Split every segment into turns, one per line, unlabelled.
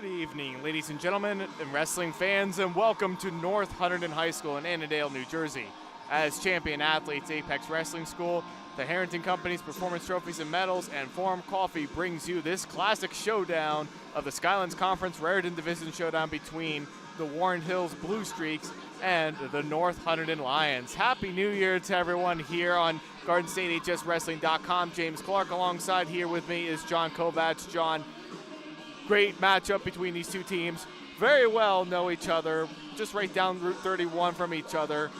Good evening, ladies and gentlemen, and wrestling fans, and welcome to North Hunterdon High School in Annandale, New Jersey. As champion athletes, Apex Wrestling School, the Harrington Company's Performance Trophies and Medals, and Forum Coffee brings you this classic showdown of the Skylands Conference Raritan Division Showdown between the Warren Hills Blue Streaks and the North Hunterdon Lions. Happy New Year to everyone here on GardenStateHSWrestling.com. James Clarke alongside here with me is John Kovach. John, great matchup between these two teams. Very well know each other, just right down Route 31 from each other.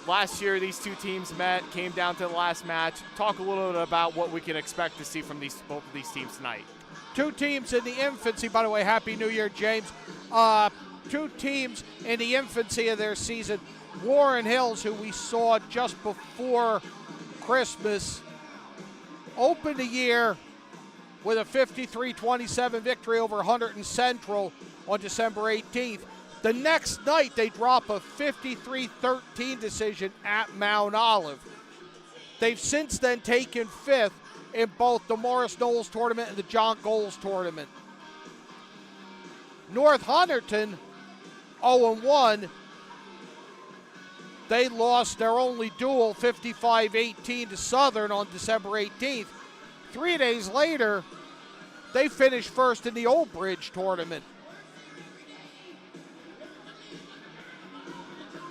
Last year, these two teams met, came down to the last match. Talk a little bit about what we can expect to see from both of these teams tonight.
Two teams in the infancy, by the way, Happy New Year, James. Two teams in the infancy of their season. Warren Hills, who we saw just before Christmas, opened the year with a 53-27 victory over Hunterdon Central on December 18th. The next night, they drop a 53-13 decision at Mount Olive. They've since then taken fifth in both the Morris Knowles tournament and the John Goles tournament. North Hunterdon, 0-1. They lost their only duel, 55-18 to Southern on December 18th. 3 days later, they finished first in the Old Bridge tournament.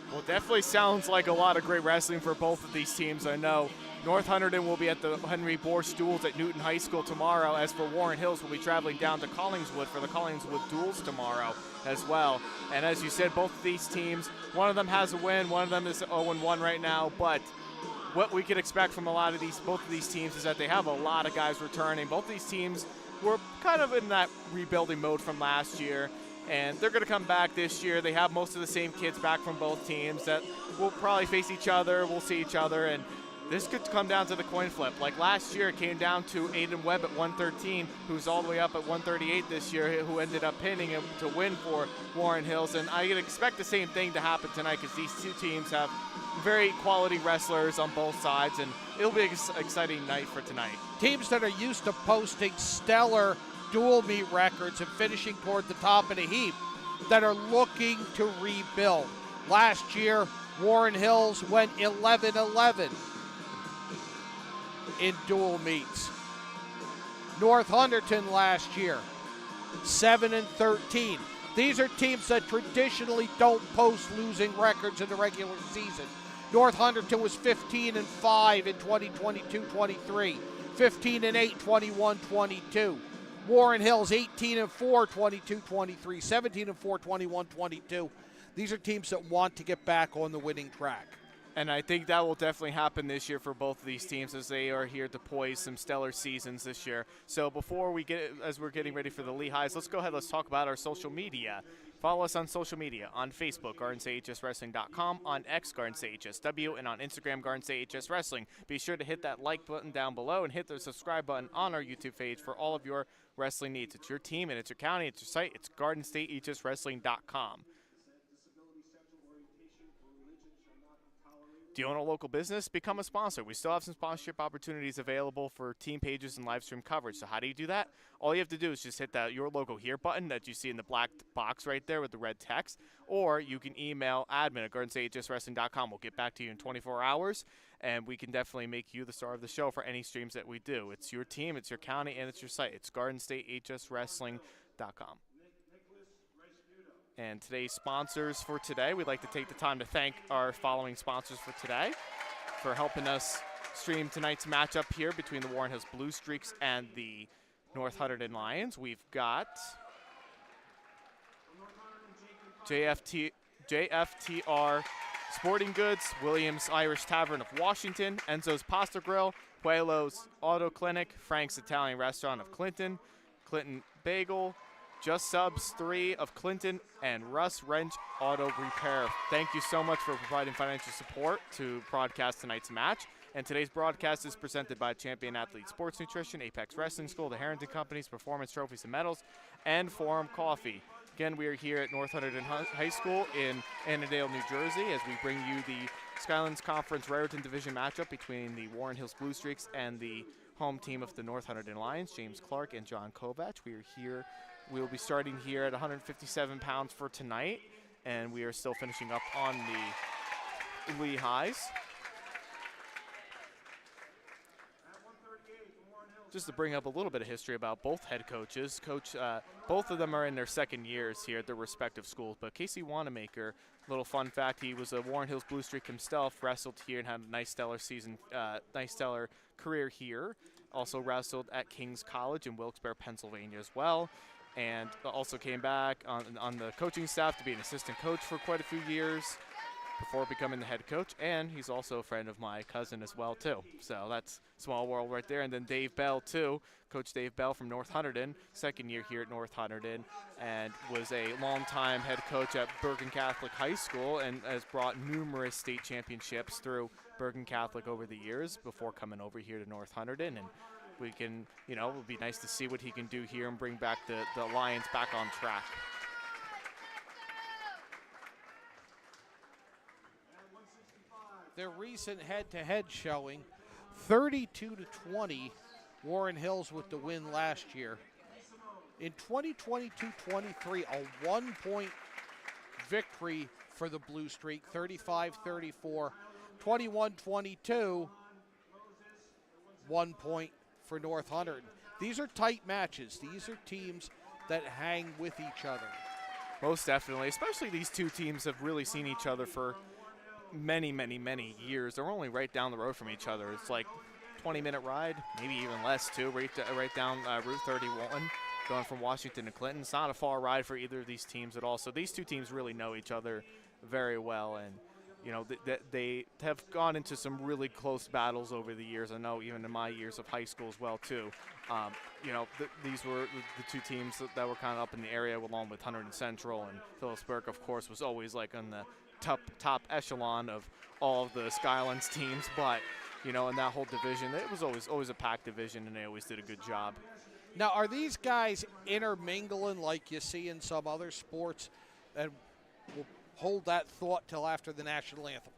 Well, it definitely sounds like a lot of great wrestling for both of these teams. I know North Hunterdon will be at the Henry Borst Duels at Newton High School tomorrow. As for Warren Hills, we'll be traveling down to Collingswood for the Collingswood Duels tomorrow as well. And as you said, both of these teams, one of them has a win, one of them is 0-1 right now. But what we could expect from both of these teams is that they have a lot of guys returning. Both of these teams were kind of in that rebuilding mode from last year, and they're going to come back this year. They have most of the same kids back from both teams that will probably face each other. We'll see each other, and this could come down to the coin flip. Like last year, it came down to Aiden Webb at 113, who's all the way up at 138 this year, who ended up pinning him to win for Warren Hills. And I can expect the same thing to happen tonight because these two teams have very quality wrestlers on both sides, and it'll be an exciting night for tonight.
Teams that are used to posting stellar dual meet records and finishing toward the top of the heap that are looking to rebuild. Last year, Warren Hills went 11-11 in dual meets. North Hunterdon last year, 7-13. These are teams that traditionally don't post losing records in the regular season. North Hunterdon was 15-5 in 2022-23, 15-8, 21-22. Warren Hills 18-4, 22-23, 17-4, 21-22. These are teams that want to get back on the winning track.
And I think that will definitely happen this year for both of these teams as they are here to poise some stellar seasons this year. So before as we're getting ready for the Lehighs, let's go ahead, let's talk about our social media. Follow us on social media, on Facebook, GardenStateHSWrestling.com, on X, GardenStateHSW, and on Instagram, GardenStateHSWrestling. Be sure to hit that like button down below and hit the subscribe button on our YouTube page for all of your wrestling needs. It's your team, and it's your county, it's your site. It's GardenStateHSWrestling.com. Do you own a local business? Become a sponsor. We still have some sponsorship opportunities available for team pages and live stream coverage. So how do you do that? All you have to do is just hit that Your Logo Here button that you see in the black box right there with the red text, or you can email admin at GardenStateHSWrestling.com. We'll get back to you in 24 hours, and we can definitely make you the star of the show for any streams that we do. It's your team, it's your county, and it's your site. It's GardenStateHSWrestling.com. And today's sponsors for today, we'd like to take the time to thank our following sponsors for today for helping us stream tonight's matchup here between the Warren Hills Blue Streaks and the North Hunterdon Lions. We've got JFTR Sporting Goods, Williams Irish Tavern of Washington, Enzo's Pasta Grill, Puelo's Auto Clinic, Frank's Italian Restaurant of Clinton, Clinton Bagel, Just Subs 3 of Clinton, and Russ Wrench Auto Repair. Thank you so much for providing financial support to broadcast tonight's match. And today's broadcast is presented by Champion Athlete Sports Nutrition, Apex Wrestling School, the Harrington Company's Performance Trophies and Medals, and Forum Coffee. Again, we are here at North Hunterdon High School in Annandale, New Jersey, as we bring you the Skylands Conference Raritan Division matchup between the Warren Hills Blue Streaks and the home team of the North Hunterdon Lions, James Clarke and John Kovach. We are here We will be starting here at 157 pounds for tonight, and we are still finishing up on the Lehighs. Just to bring up a little bit of history about both head coaches. Both of them are in their second years here at their respective schools. But Casey Wanamaker, little fun fact, he was a Warren Hills Blue Streak himself, wrestled here and had a nice stellar career here. Also wrestled at King's College in Wilkes-Barre, Pennsylvania as well. And also came back on the coaching staff to be an assistant coach for quite a few years before becoming the head coach, and he's also a friend of my cousin as well too. So that's small world right there. And then Dave Bell too, Coach Dave Bell from North Hunterdon, second year here at North Hunterdon, and was a longtime head coach at Bergen Catholic High School and has brought numerous state championships through Bergen Catholic over the years before coming over here to North Hunterdon. And we can, it would be nice to see what he can do here and bring back the Lions back on track.
Their recent head-to-head showing, 32-20, Warren Hills with the win last year. In 2022-23, a 1-point victory for the Blue Streak, 35-34. 21-22, 1 point for North Hunterdon. These are tight matches. These are teams that hang with each other.
Most definitely, especially these two teams have really seen each other for many, many, many years. They're only right down the road from each other. It's like 20-minute ride, maybe even less too, right down Route 31, going from Washington to Clinton. It's not a far ride for either of these teams at all. So these two teams really know each other very well, and they have gone into some really close battles over the years. I know even in my years of high school as well too. These were the two teams that were kind of up in the area, along with Hunterdon Central, and Phillipsburg, of course, was always like on the top echelon of all of the Skylands teams. But in that whole division, it was always a packed division, and they always did a good job.
Now, are these guys intermingling like you see in some other sports? And we'll hold that thought till after the national anthem.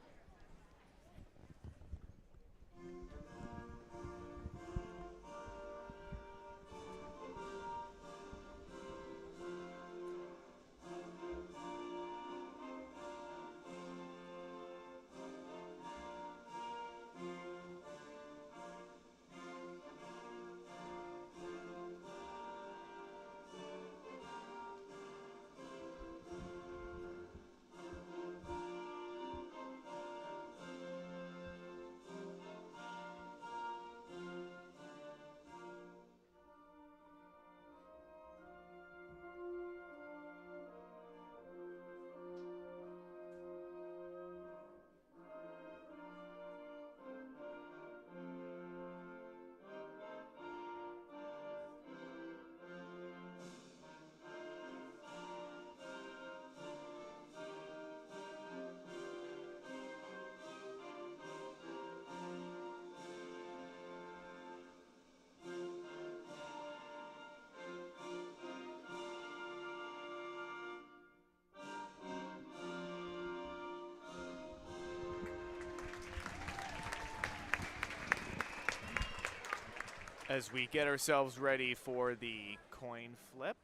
As we get ourselves ready for the coin flip.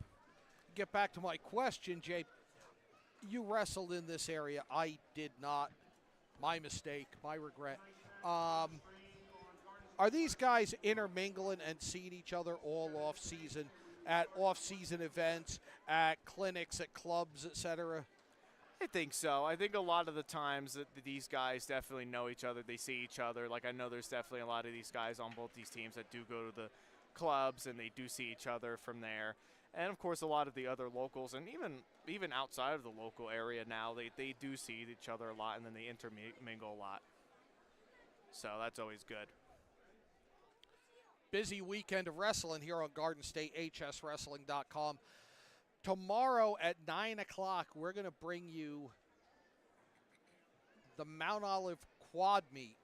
Get back to my question, Jay. You wrestled in this area. I did not. My mistake, my regret. Are these guys intermingling and seeing each other all off-season, at off-season events, at clinics, at clubs, etc.?
I think so. I think a lot of the times that these guys definitely know each other. They see each other. Like, I know there's definitely a lot of these guys on both these teams that do go to the clubs, and they do see each other from there. And, of course, a lot of the other locals, and even outside of the local area now, they do see each other a lot, and then they intermingle a lot. So that's always good.
Busy weekend of wrestling here on Garden State, hswrestling.com. Tomorrow at 9 o'clock, we're going to bring you the Mount Olive Quad Meet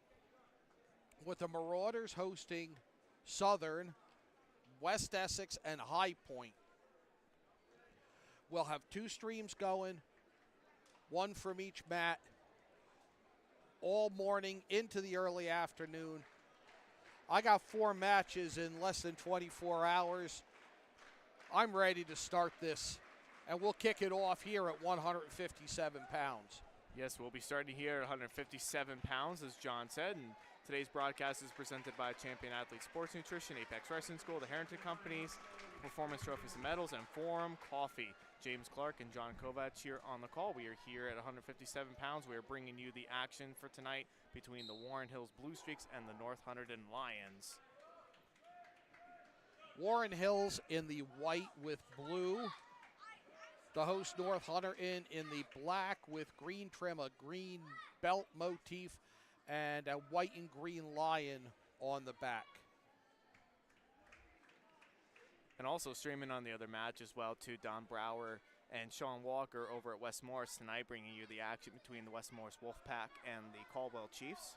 with the Marauders hosting Southern, West Essex, and High Point. We'll have 2 streams going, 1 from each mat, all morning into the early afternoon. I got 4 matches in less than 24 hours. I'm ready to start this, and we'll kick it off here at 157 pounds.
Yes, we'll be starting here at 157 pounds, as John said, and today's broadcast is presented by Champion Athlete Sports Nutrition, Apex Wrestling School, the Harrington Companies, Performance Trophies and Medals, and Forum Coffee. James Clarke and John Kovach here on the call. We are here at 157 pounds. We are bringing you the action for tonight between the Warren Hills Blue Streaks and the North Hunterdon Lions.
Warren Hills in the white with blue. The host North Hunterdon in the black with green trim, a green belt motif, and a white and green lion on the back.
And also streaming on the other match as well, too, Don Brower and Sean Walker over at West Morris tonight, bringing you the action between the West Morris Wolfpack and the Caldwell Chiefs.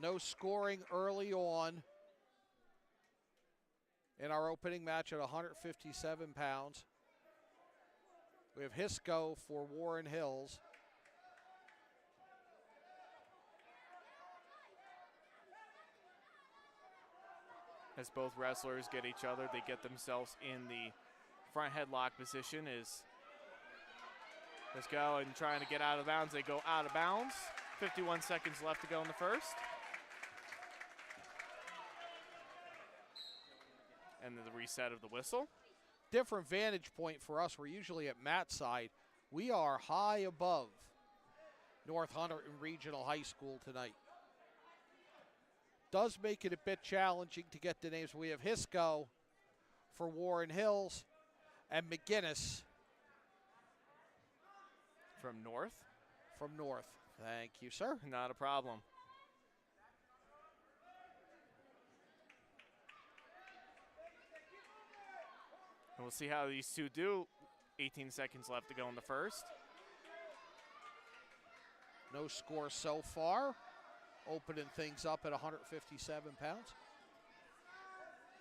No scoring early on in our opening match at 157 pounds. We have Hisco for Warren Hills.
As both wrestlers get each other, they get themselves in the front headlock position. Let's go and trying to get out of bounds. They go out of bounds. 51 seconds left to go in the first. And then the reset of the whistle.
Different vantage point for us. We're usually at Matt's side. We are high above North Hunterdon Regional High School tonight. Does make it a bit challenging to get the names. We have Hisco for Warren Hills and McGinnis
from North.
From North. Thank you, sir.
Not a problem. And we'll see how these two do. 18 seconds left to go in the first.
No score so far. Opening things up at 157 pounds.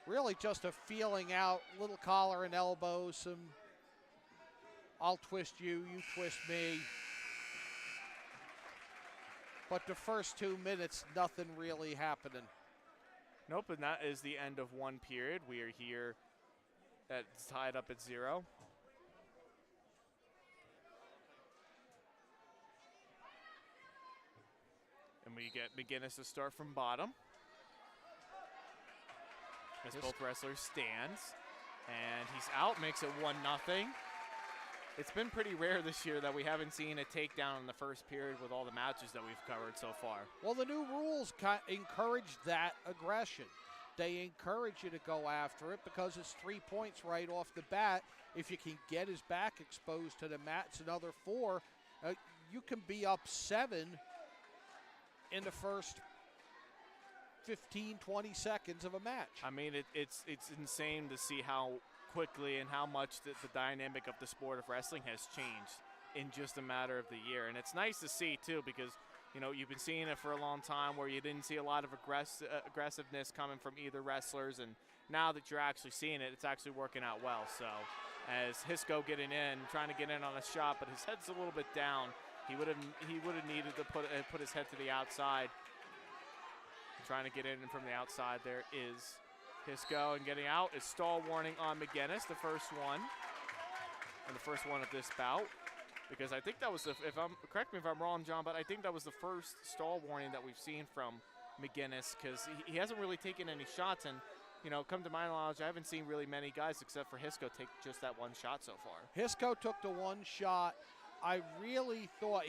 Really just a feeling out, little collar and elbow, some I'll twist you, you twist me. But the first 2 minutes, nothing really happening.
Nope, and that is the end of one period. We are here. That's tied up at 0. And we get McGinnis to start from bottom. As both wrestlers stands. And he's out, makes it 1-0. It's been pretty rare this year that we haven't seen a takedown in the first period with all the matches that we've covered so far.
Well, the new rules encourage that aggression. They encourage you to go after it because it's 3 points right off the bat. If you can get his back exposed to the mat, it's another 4. You can be up 7 in the first 15, 20 seconds of a match.
I mean, it's insane to see how quickly and how much the dynamic of the sport of wrestling has changed in just a matter of the year. And it's nice to see, too, because you know, you've been seeing it for a long time where you didn't see a lot of aggressiveness coming from either wrestlers, and now that you're actually seeing it, it's actually working out well. So as Hisco getting in, trying to get in on a shot, but his head's a little bit down. He would have needed to put his head to the outside. Trying to get in from the outside there is Hisco, and getting out is stall warning on McGinnis, the first one, and the first one of this bout. Because I think that was correct me if I'm wrong, John, but I think that was the first stall warning that we've seen from McGinnis, because he hasn't really taken any shots. And, you know, come to my knowledge, I haven't seen really many guys except for Hisco take just that one shot so far.
Hisco took the one shot. I really thought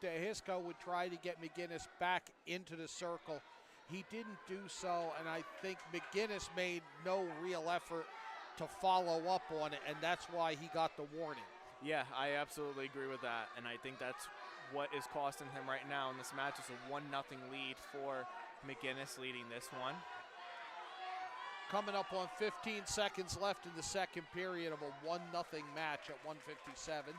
that Hisco would try to get McGinnis back into the circle. He didn't do so, and I think McGinnis made no real effort to follow up on it, and that's why he got the warning.
Yeah, I absolutely agree with that, and I think that's what is costing him right now in this match. Is a 1-0 lead for McGinnis leading this one.
Coming up on 15 seconds left in the second period of a 1-0 match at 157.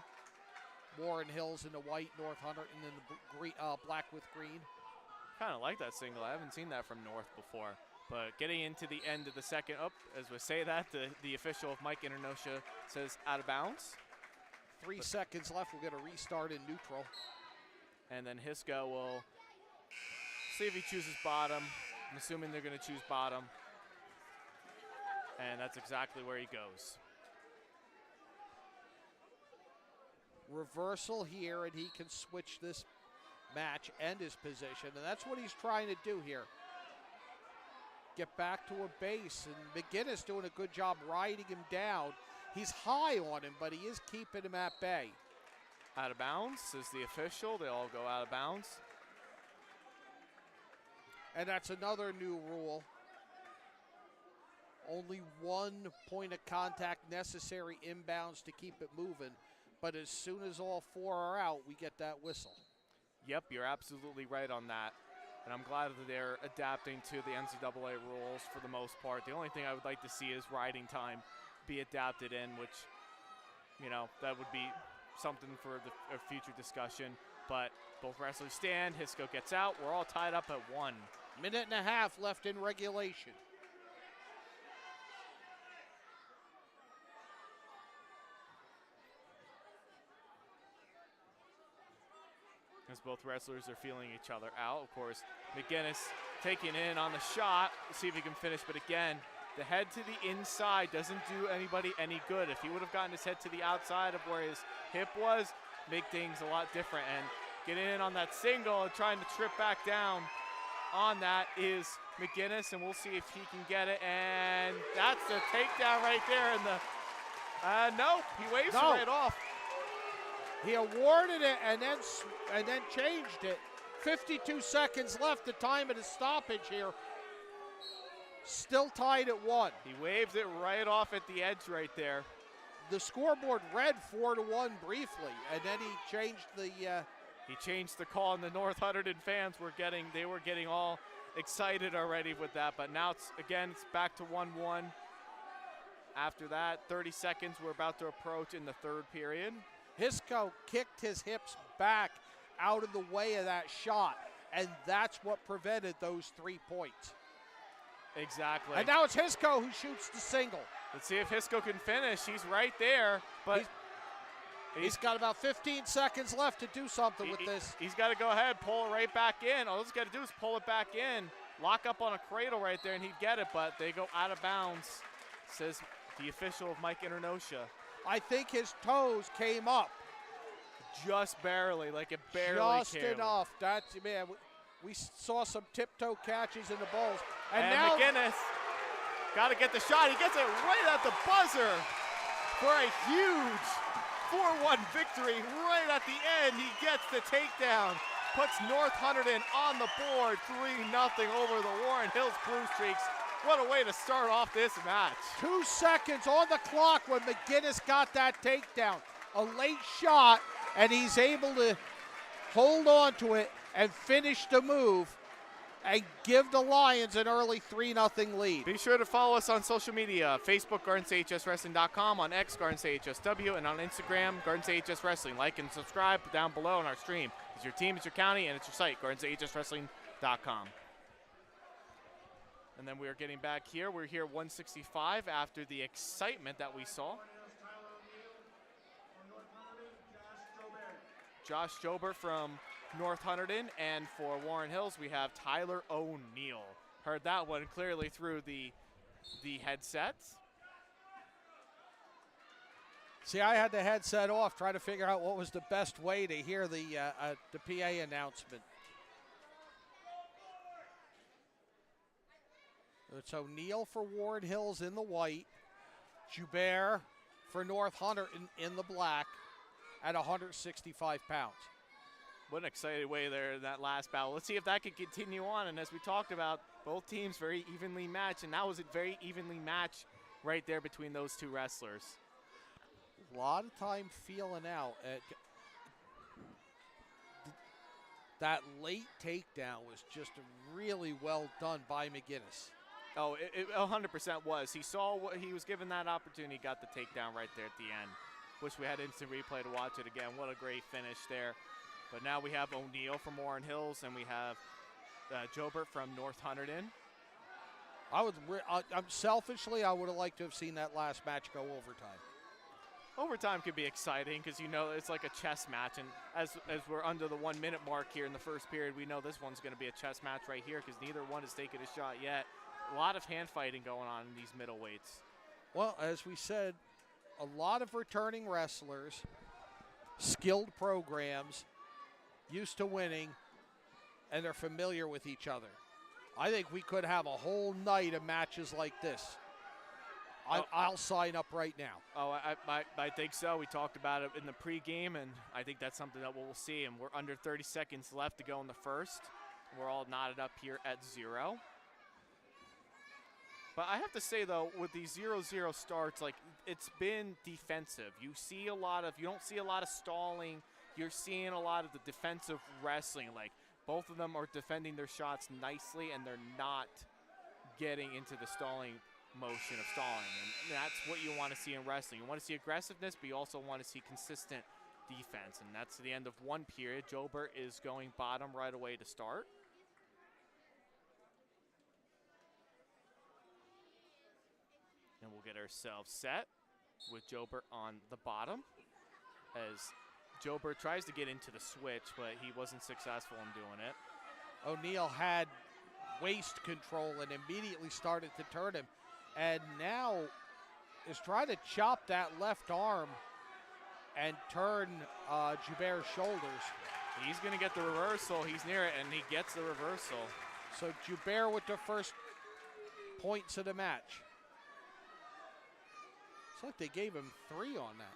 Warren Hills in the white, North Hunterdon in the black with green.
Kind of like that single. I haven't seen that from North before. But getting into the end of the second, as we say that, the official of Mike Internosha says out of bounds.
3 seconds left. We'll get a restart in neutral.
And then Hisco will see if he chooses bottom. I'm assuming they're going to choose bottom. And that's exactly where he goes.
Reversal here, and he can switch this match and his position, and that's what he's trying to do here. Get back to a base, and McGinnis doing a good job riding him down. He's high on him, but he is keeping him at bay.
Out of bounds is the official. They all go out of bounds.
And that's another new rule. Only 1 point of contact necessary inbounds to keep it moving. But as soon as all 4 are out, we get that whistle.
Yep, you're absolutely right on that. And I'm glad that they're adapting to the NCAA rules for the most part. The only thing I would like to see is riding time be adapted in, which, that would be something for a future discussion. But both wrestlers stand. Hisco gets out. We're all tied up at 1.
Minute and a half left in regulation.
As both wrestlers are feeling each other out. Of course, McGinnis taking in on the shot. We'll see if he can finish. But again, the head to the inside doesn't do anybody any good. If he would have gotten his head to the outside of where his hip was, make things a lot different. And getting in on that single and trying to trip back down on that is McGinnis, and we'll see if he can get it. And that's the takedown right there. And no, he waves it right off.
He awarded it and then changed it. 52 seconds left, the time of the stoppage here. Still tied at 1.
He waves it right off at the edge right there.
The scoreboard read 4-1 briefly, and then he changed the.
He changed the call, and the North Hunterdon fans were getting all excited already with that. But now it's back to 1-1. After that, 30 seconds. We're about to approach in the third period.
Hisco kicked his hips back out of the way of that shot, and that's what prevented those 3 points.
Exactly.
And now it's Hisco who shoots the single.
Let's see if Hisco can finish. He's right there, but
he's got about 15 seconds left to do something with this.
He's got to go ahead, pull it right back in. All he's got to do is pull it back in, lock up on a cradle right there, and he'd get it, but they go out of bounds, says the official of Mike Internosha.
I think his toes came up.
Just barely, like it barely
just
came.
Enough. That's, man, we saw some tiptoe catches in the bowls.
And
now
McGinnis got to get the shot. He gets it right at the buzzer for a huge 4-1 victory. Right at the end, he gets the takedown. Puts North Hunterdon on the board, 3-0 over the Warren Hills Blue Streaks. What a way to start off this match.
2 seconds on the clock when McGinnis got that takedown. A late shot, and he's able to hold on to it and finish the move and give the Lions an early 3-0 lead.
Be sure to follow us on social media, Facebook, GardensAHSWrestling.com, on X, GardensAHSW, and on Instagram, GardensAHS Wrestling. Like and subscribe down below on our stream. It's your team, it's your county, and it's your site, GardensAHSWrestling.com. And then we are getting back here. We're here 165 after the excitement that we saw. Josh Jobert from North Hunterdon, and for Warren Hills, we have Tyler O'Neill. Heard that one clearly through the headsets.
See, I had the headset off, trying to figure out what was the best way to hear the PA announcement. It's O'Neill for Warren Hills in the white, Joubert for North Hunterdon in the black at 165 pounds.
What an exciting way there in that last battle. Let's see if that can continue on. And as we talked about, both teams very evenly matched, and that was a very evenly matched right there between those two wrestlers.
A lot of time feeling out. That late takedown was just really well done by McGinnis.
Oh, it 100% was. He saw what he was given that opportunity, got the takedown right there at the end. Wish we had instant replay to watch it again. What a great finish there. But now we have O'Neill from Warren Hills, and we have Jobert from North Hunterdon.
I'm selfishly, I would have liked to have seen that last match go overtime.
Overtime could be exciting because, you know, it's like a chess match. And as we're under the 1 minute mark here in the first period, we know this one's going to be a chess match right here because neither one has taken a shot yet. A lot of hand fighting going on in these middleweights.
Well, as we said, a lot of returning wrestlers, skilled programs, used to winning, and they're familiar with each other. I think we could have a whole night of matches like this. I'll sign up right now.
Oh, I think so. We talked about it in the pregame, and I think that's something that we'll see. And we're under 30 seconds left to go in the first. We're all knotted up here at 0. But I have to say, though, with these 0-0 starts, like, it's been defensive. You don't see a lot of stalling. You're seeing a lot of the defensive wrestling. Like, both of them are defending their shots nicely, and they're not getting into the stalling motion of stalling. And that's what you want to see in wrestling. You want to see aggressiveness, but you also want to see consistent defense. And that's the end of one period. Jobert is going bottom right away to start. And we'll get ourselves set with Jobert on the bottom as Jobert tries to get into the switch, but he wasn't successful in doing it.
O'Neal had waist control and immediately started to turn him, and now is trying to chop that left arm and turn Joubert's shoulders.
He's going to get the reversal. He's near it, and he gets the reversal.
So Joubert with the first points of the match. It's like they gave him 3 on that.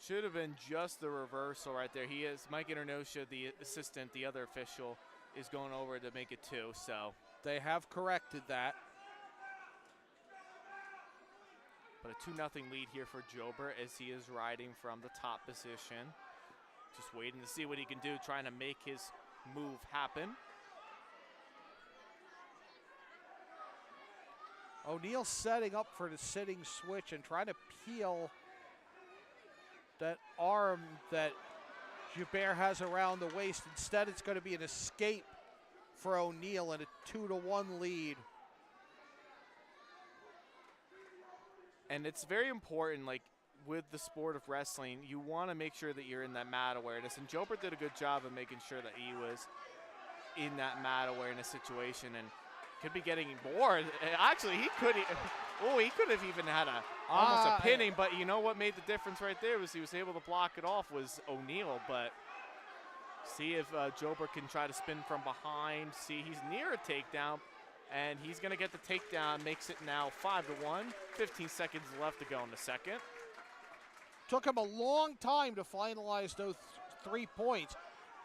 Should have been just the reversal right there. He is, Mike Internosha, the assistant, the other official, is going over to make it 2, so.
They have corrected that.
But a 2-0 lead here for Jobert as he is riding from the top position. Just waiting to see what he can do, trying to make his move happen.
O'Neal setting up for the sitting switch and trying to peel that arm that Joubert has around the waist. Instead, it's going to be an escape for O'Neal and a 2-1 lead.
And it's very important, like, with the sport of wrestling, you want to make sure that you're in that mat awareness. And Jobert did a good job of making sure that he was in that mat awareness situation and could be getting more. Actually, he could have even had almost a pinning, but you know what made the difference right there was he was able to block it off was O'Neal. But see if Jobert can try to spin from behind. See, he's near a takedown, and he's going to get the takedown, makes it now 5-1. 15 seconds left to go in the second.
Took him a long time to finalize those 3 points,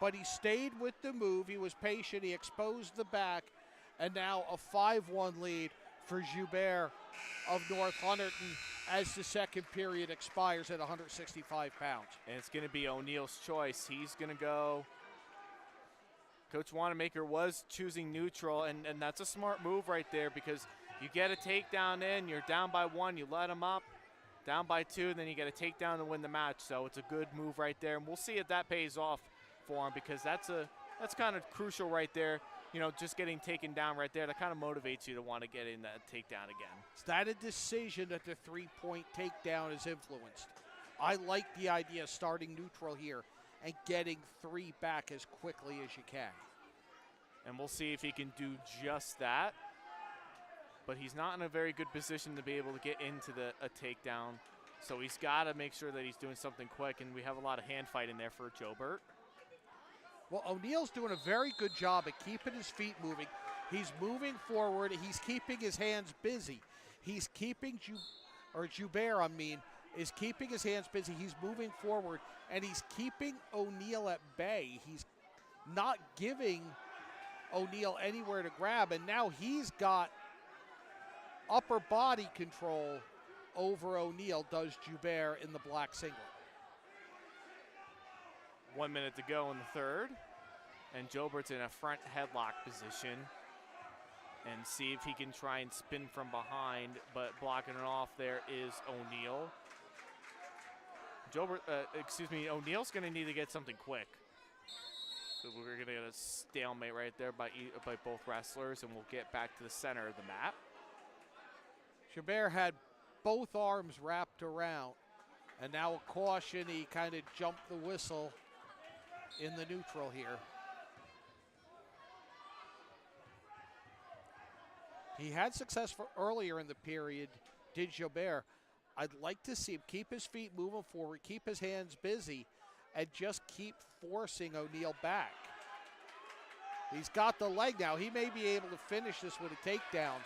but he stayed with the move. He was patient. He exposed the back. And now a 5-1 lead for Joubert of North Hunterdon as the second period expires at 165 pounds.
And it's going to be O'Neal's choice. He's going to go. Coach Wanamaker was choosing neutral, and that's a smart move right there because you get a takedown in, you're down by 1, you let him up, down by 2, and then you get a takedown to win the match. So it's a good move right there, and we'll see if that pays off for him because that's kind of crucial right there. You know, just getting taken down right there, that kind of motivates you to want to get in that takedown again.
Is that a decision that the 3-point takedown is influenced? I like the idea of starting neutral here and getting 3 back as quickly as you can.
And we'll see if he can do just that. But he's not in a very good position to be able to get into a takedown. So he's got to make sure that he's doing something quick, and we have a lot of hand fight in there for Jobert.
Well, O'Neal's doing a very good job at keeping his feet moving. He's moving forward. He's keeping his hands busy. He's keeping Joubert, is keeping his hands busy. He's moving forward, and he's keeping O'Neal at bay. He's not giving O'Neal anywhere to grab, and now he's got upper body control over O'Neal, does Joubert in the black singlet.
1 minute to go in the third, and Jobert's in a front headlock position, and see if he can try and spin from behind, but blocking it off there is O'Neal. O'Neal's going to need to get something quick. we're going to get a stalemate right there by both wrestlers, and we'll get back to the center of the mat.
Chabert had both arms wrapped around, and now a caution. He kind of jumped the whistle in the neutral here. He had success earlier in the period, did Chabert. I'd like to see him keep his feet moving forward, keep his hands busy, and just keep forcing O'Neal back. He's got the leg now. He may be able to finish this with a takedown.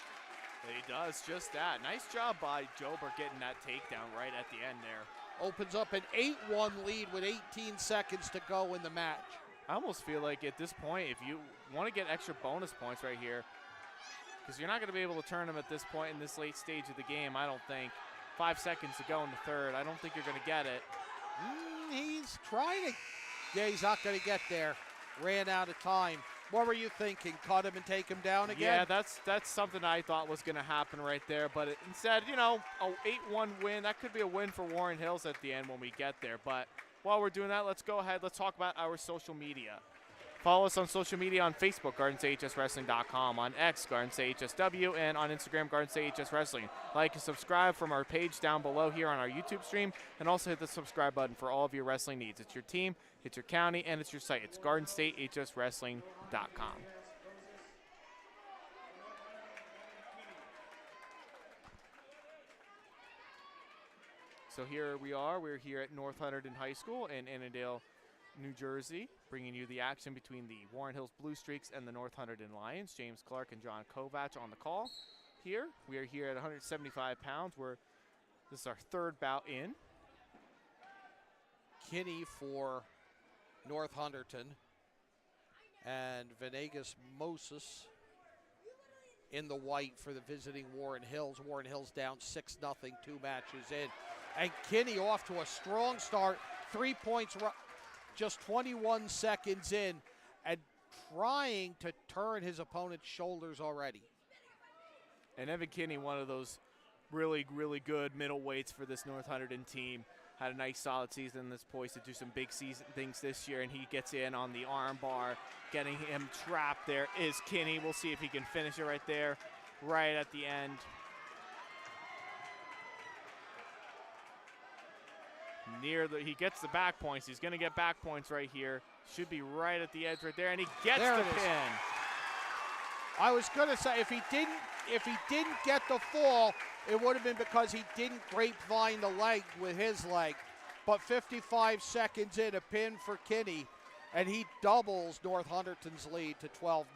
He does just that. Nice job by Jober getting that takedown right at the end there.
Opens up an 8-1 lead with 18 seconds to go in the match.
I almost feel like at this point, if you want to get extra bonus points right here, because you're not going to be able to turn them at this point in this late stage of the game, I don't think. 5 seconds to go in the third. I don't think you're going to get it.
He's trying to. Yeah, he's not going to get there. Ran out of time. What were you thinking? Cut him and take him down again?
Yeah, that's something I thought was going to happen right there. But instead, you know, a 8-1 win. That could be a win for Warren Hills at the end when we get there. But while we're doing that, let's go ahead. Let's talk about our social media. Follow us on social media on Facebook, GardenStateHSWrestling.com, on X, GardenStateHSW, and on Instagram, GardenStateHSWrestling. Like and subscribe from our page down below here on our YouTube stream, and also hit the subscribe button for all of your wrestling needs. It's your team, it's your county, and it's your site. It's GardenStateHSWrestling.com. So here we are. We're here at North Hunterdon High School in Annandale, New Jersey, bringing you the action between the Warren Hills Blue Streaks and the North Hunterdon Lions. James Clarke and John Kovach on the call here. We are here at 175 pounds. This is our third bout in.
Kinney for North Hunterdon and Venegas Moses in the white for the visiting Warren Hills. Warren Hills down 6-0, 2 matches in. And Kinney off to a strong start, 3 points, just 21 seconds in, and trying to turn his opponent's shoulders already.
And Evan Kinney, one of those really, really good middleweights for this North Hunterdon team. Had a nice solid season, this poised to do some big season things this year, and he gets in on the arm bar, getting him trapped there is Kinney. We'll see if he can finish it right there, right at the end. He gets the back points. He's going to get back points right here. Should be right at the edge right there, and he gets the pin.
I was going to say if he didn't get the fall, it would have been because he didn't grapevine the leg with his leg. But 55 seconds in, a pin for Kinney, and he doubles North Hunterdon's lead to 12-0.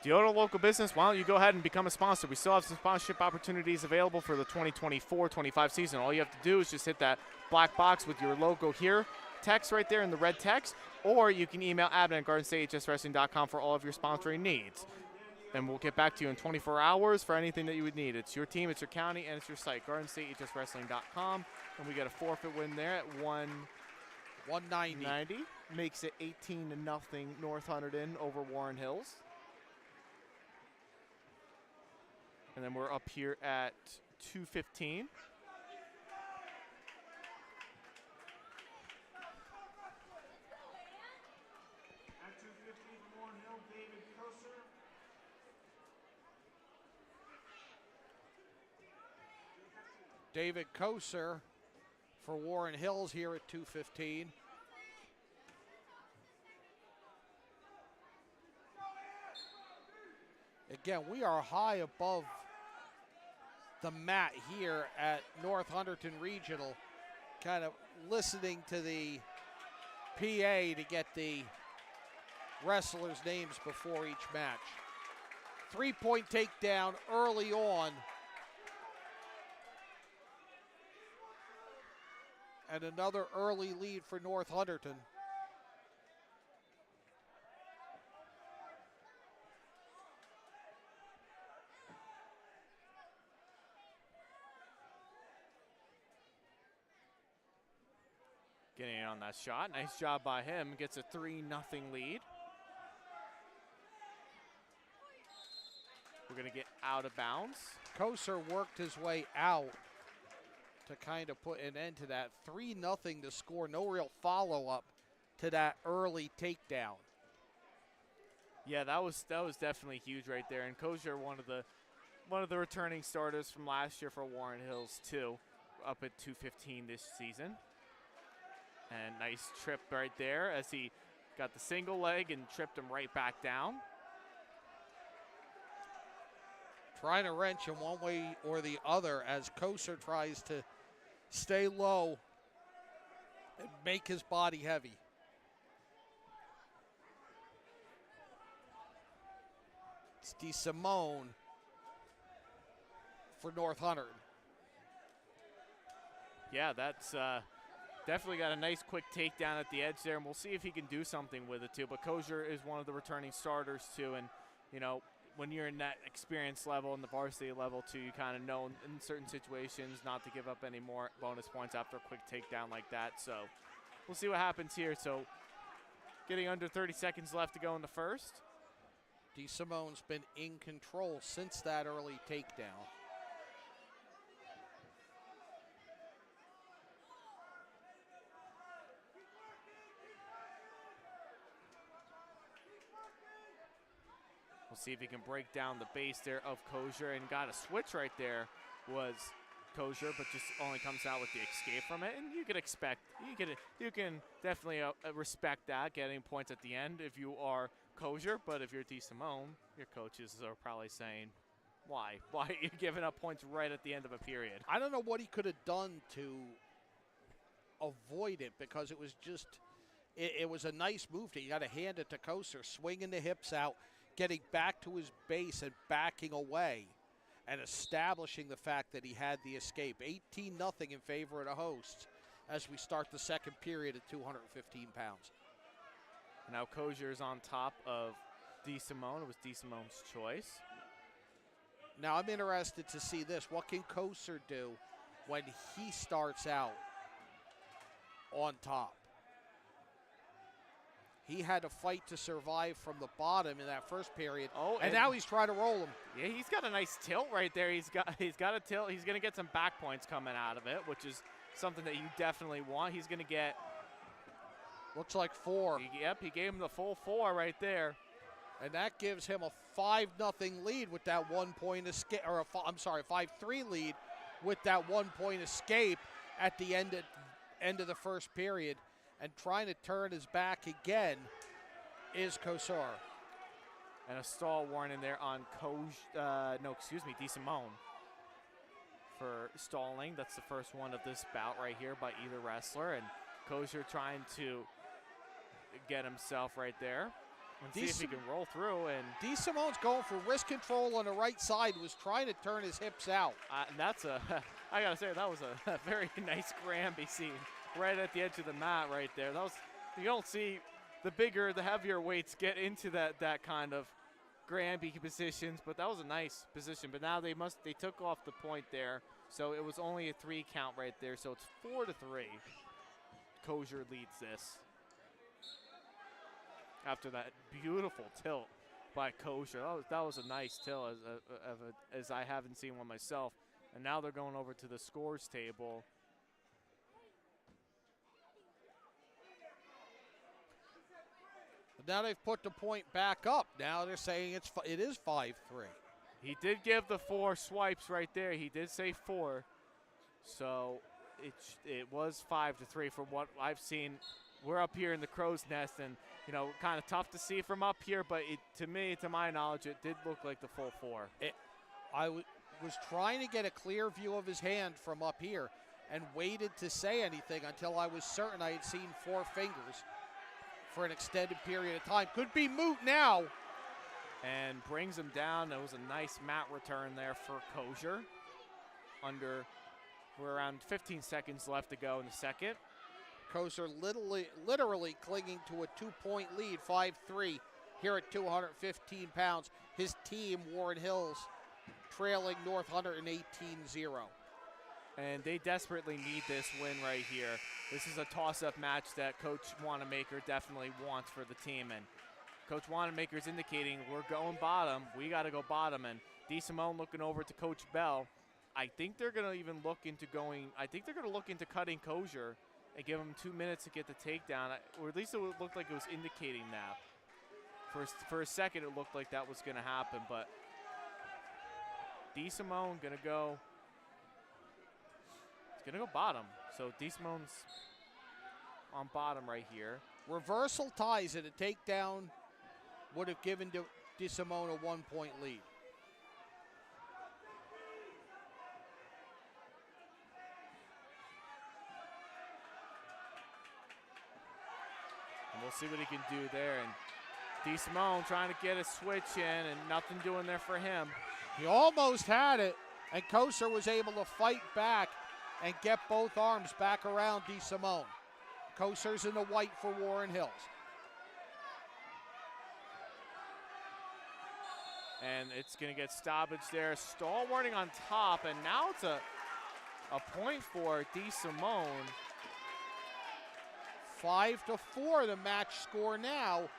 Do you own a local business? Why don't you go ahead and become a sponsor? We still have some sponsorship opportunities available for the 2024-25 season. All you have to do is just hit that black box with your logo here, text right there in the red text, or you can email admin at GardenStateHSWrestling.com for all of your sponsoring needs. And we'll get back to you in 24 hours for anything that you would need. It's your team, it's your county, and it's your site, GardenStateHSWrestling.com. And we got a forfeit win there at 190. Makes it 18-0 North Hunterdon over Warren Hills. And then we're up here at 2:15.
David Koser for Warren Hills here at 2:15. Again, we are high above the mat here at North Hunterdon Regional, kind of listening to the PA to get the wrestlers' names before each match. 3-point takedown early on. And another early lead for North Hunterdon.
Getting in on that shot. Nice job by him. Gets a 3-0 lead. We're going to get out of bounds.
Koser worked his way out to kind of put an end to that. 3-0 to score. No real follow-up to that early takedown.
Yeah, that was definitely huge right there. And Kosher, one of the returning starters from last year for Warren Hills too, up at 215 this season. And nice trip right there as he got the single leg and tripped him right back down.
Trying to wrench him one way or the other as Kosher tries to stay low and make his body heavy. It's DeSimone for North Hunterdon.
Yeah, that's definitely got a nice quick takedown at the edge there, and we'll see if he can do something with it too. But Kosher is one of the returning starters too, and you know, when you're in that experience level and the varsity level too, you kind of know in certain situations not to give up any more bonus points after a quick takedown like that. So we'll see what happens here. So getting under 30 seconds left to go in the first.
DeSimone's been in control since that early takedown.
We'll see if he can break down the base there of Kosher, and got a switch right there was Kosher, but just only comes out with the escape from it. And you can expect, you can definitely respect that, getting points at the end if you are Kosher. But if you're DeSimone, your coaches are probably saying, why? Why are you giving up points right at the end of a period?
I don't know what he could have done to avoid it, because it was just, it was a nice move. You got to hand it to Kosher, swinging the hips out, getting back to his base and backing away and establishing the fact that he had the escape. 18-0 in favor of the hosts as we start the second period at 215 pounds.
Now Kosher is on top of DeSimone. It was DeSimone's choice.
Now I'm interested to see this. What can Kosher do when he starts out on top? He had to fight to survive from the bottom in that first period. Oh, and now he's trying to roll him.
Yeah, he's got a nice tilt right there. He's got a tilt. He's going to get some back points coming out of it, which is something that you definitely want. He's going to get,
looks like 4.
Yep, he gave him the full 4 right there.
And that gives him a 5-0 lead with that 1 point escape, or 5-3 lead with that 1 point escape at the end of the first period. And trying to turn his back again is Kosar.
And a stall warning there on DeSimone for stalling. That's the first one of this bout right here by either wrestler. And Kosar trying to get himself right there and see if he can roll through. And
DeSimone's going for wrist control on the right side, was trying to turn his hips out.
And that's I got to say, that was a very nice Granby scene. Right at the edge of the mat right there. That was, you don't see the bigger, the heavier weights get into that kind of Granby positions, but that was a nice position. But now they took off the point there, so it was only a 3 count right there, so it's 4-3. Kosher leads this. After that beautiful tilt by Kosher. That was a nice tilt as I haven't seen one myself. And now they're going over to the scores table.
Now they've put the point back up. Now they're saying it is 5-3.
He did give the 4 swipes right there. He did say 4. So it was 5-3 from what I've seen. We're up here in the crow's nest, and kind of tough to see from up here, but to my knowledge, it did look like the full 4.
I was trying to get a clear view of his hand from up here and waited to say anything until I was certain I had seen 4 fingers for an extended period of time. Could be moot now.
And brings him down. That was a nice mat return there for Kosher. We're around 15 seconds left to go in the second.
Kosher literally clinging to a 2-point lead, 5-3 here at 215 pounds. His team, Warren Hills, trailing North Hunterdon 18-0.
And they desperately need this win right here. This is a toss-up match that Coach Wanamaker definitely wants for the team. And Coach Wanamaker is indicating we're going bottom. We got to go bottom. And DeSimone looking over to Coach Bell. I think they're going to even look into cutting Kosher and give him 2 minutes to get the takedown, or at least it looked like it was indicating that. For a second, it looked like that was going to happen, but DeSimone going to go. It's going to go bottom. So DeSimone's on bottom right here.
Reversal ties it. A takedown would have given DeSimone a 1-point lead.
And we'll see what he can do there. And DeSimone trying to get a switch in, and nothing doing there for him.
He almost had it, and Koser was able to fight back and get both arms back around DeSimone. Koser's in the white for Warren Hills.
And it's going to get stoppage there. Stall warning on top, and now it's a point for DeSimone.
5-4 the match score now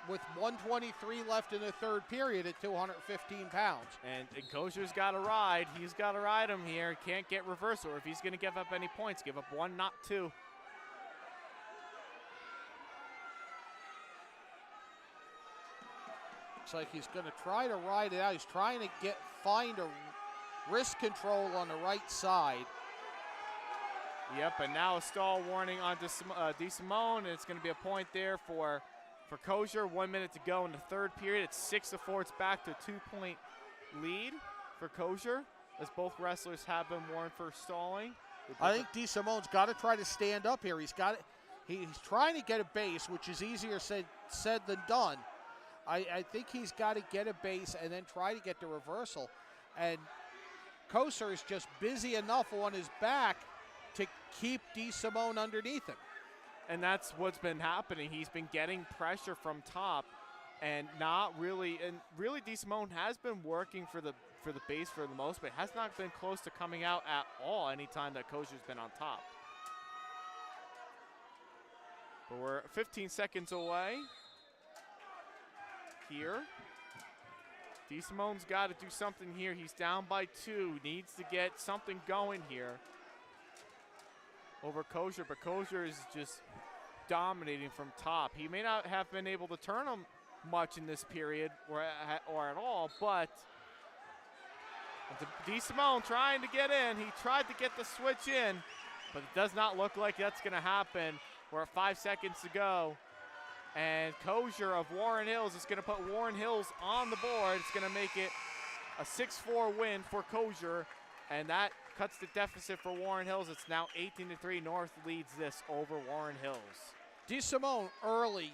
with 1:23 left in the third period at 215 pounds.
And Koser's got to ride. He's got to ride him here. Can't get reversal. If he's going to give up any points, give up 1, not 2.
Looks like he's going to try to ride it out. He's trying to find a wrist control on the right side.
Yep, and now a stall warning on DeSimone, and it's going to be a point there for Koser. 1 minute to go in the third period. It's 6-4. It's back to a 2-point lead for Koser, as both wrestlers have been warned for stalling.
I think DeSimone's got to try to stand up here. He's trying to get a base, which is easier said than done. I think he's got to get a base and then try to get the reversal. And Koser is just busy enough on his back to keep DeSimone underneath him.
And that's what's been happening. He's been getting pressure from top and not really, and really DeSimone has been working for the base for the most, but has not been close to coming out at all anytime that Koser's been on top. But we're 15 seconds away here. DeSimone's got to do something here. He's down by 2, needs to get something going here over Koser, but Koser is just dominating from top. He may not have been able to turn him much in this period or at all, but DeSimone trying to get in. He tried to get the switch in, but it does not look like that's going to happen. We're at 5 seconds to go, and Koser of Warren Hills is going to put Warren Hills on the board. It's going to make it a 6-4 win for Koser, and that cuts the deficit for Warren Hills. It's now 18-3. North leads this over Warren Hills.
DeSimone early,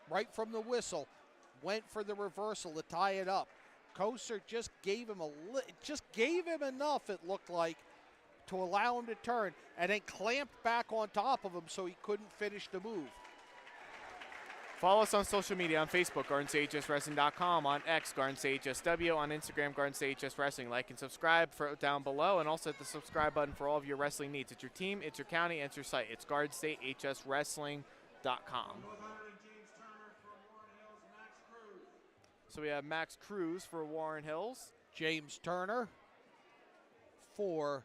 right from the whistle, went for the reversal to tie it up. Koser just gave him enough, it looked like, to allow him to turn, and then clamped back on top of him so he couldn't finish the move.
Follow us on social media on Facebook, GardenStateHSWrestling.com, on X, GardenStateHSW, on Instagram, GardenStateHSWrestling. Like and subscribe down below, and also hit the subscribe button for all of your wrestling needs. It's your team, it's your county, it's your site. It's GardenStateHSWrestling.com. So we have Max Cruz for Warren Hills.
James Turner for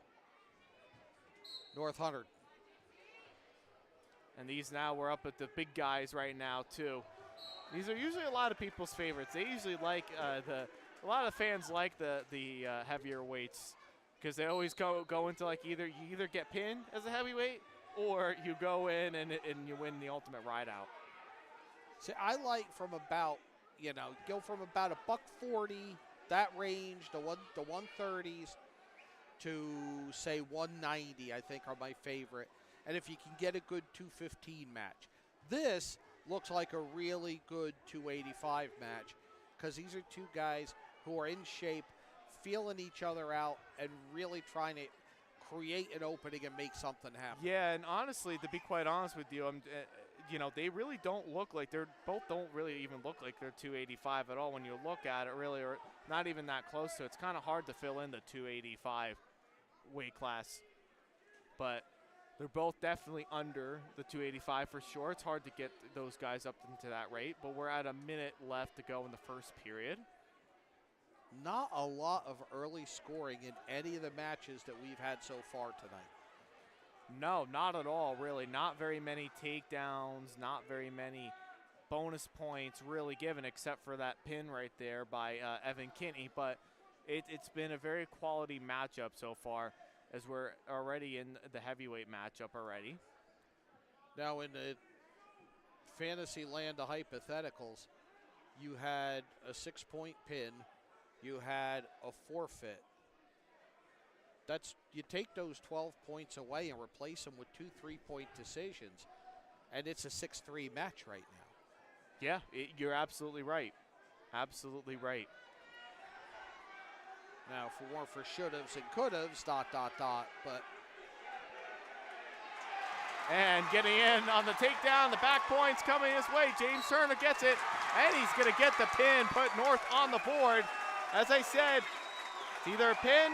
North Hunterdon.
And these now, we're up at the big guys right now, too. These are usually a lot of people's favorites. They usually like a lot of fans like the heavier weights because they always go into like you either get pinned as a heavyweight or you go in and you win the ultimate ride out.
See, I like from about, go from about $140, that range, the 130s to say 190, I think are my favorite. And if you can get a good 215 match. This looks like a really good 285 match because these are two guys who are in shape, feeling each other out, and really trying to create an opening and make something happen.
Yeah, and honestly, to be quite honest with you, they really don't look like don't really even look like they're 285 at all when you look at it, really, or not even that close to it. It's kind of hard to fill in the 285 weight class, but they're both definitely under the 285 for sure. It's hard to get those guys up into that rate, but we're at a minute left to go in the first period.
Not a lot of early scoring in any of the matches that we've had so far tonight.
No, not at all, really. Not very many takedowns, not very many bonus points really given, except for that pin right there by Evan Kinney. But it's been a very quality matchup so far, as we're already in the heavyweight matchup already.
Now in the fantasy land of hypotheticals, you had a 6-point pin, you had a forfeit. You take those 12 points away and replace them with 2 3-point decisions, and it's a 6-3 match right now.
Yeah, you're absolutely right. Absolutely right.
Now, if it weren't for should-haves and could-haves, ... but...
And getting in on the takedown, the back points coming his way. James Turner gets it, and he's going to get the pin, put North on the board. As I said, it's either a pin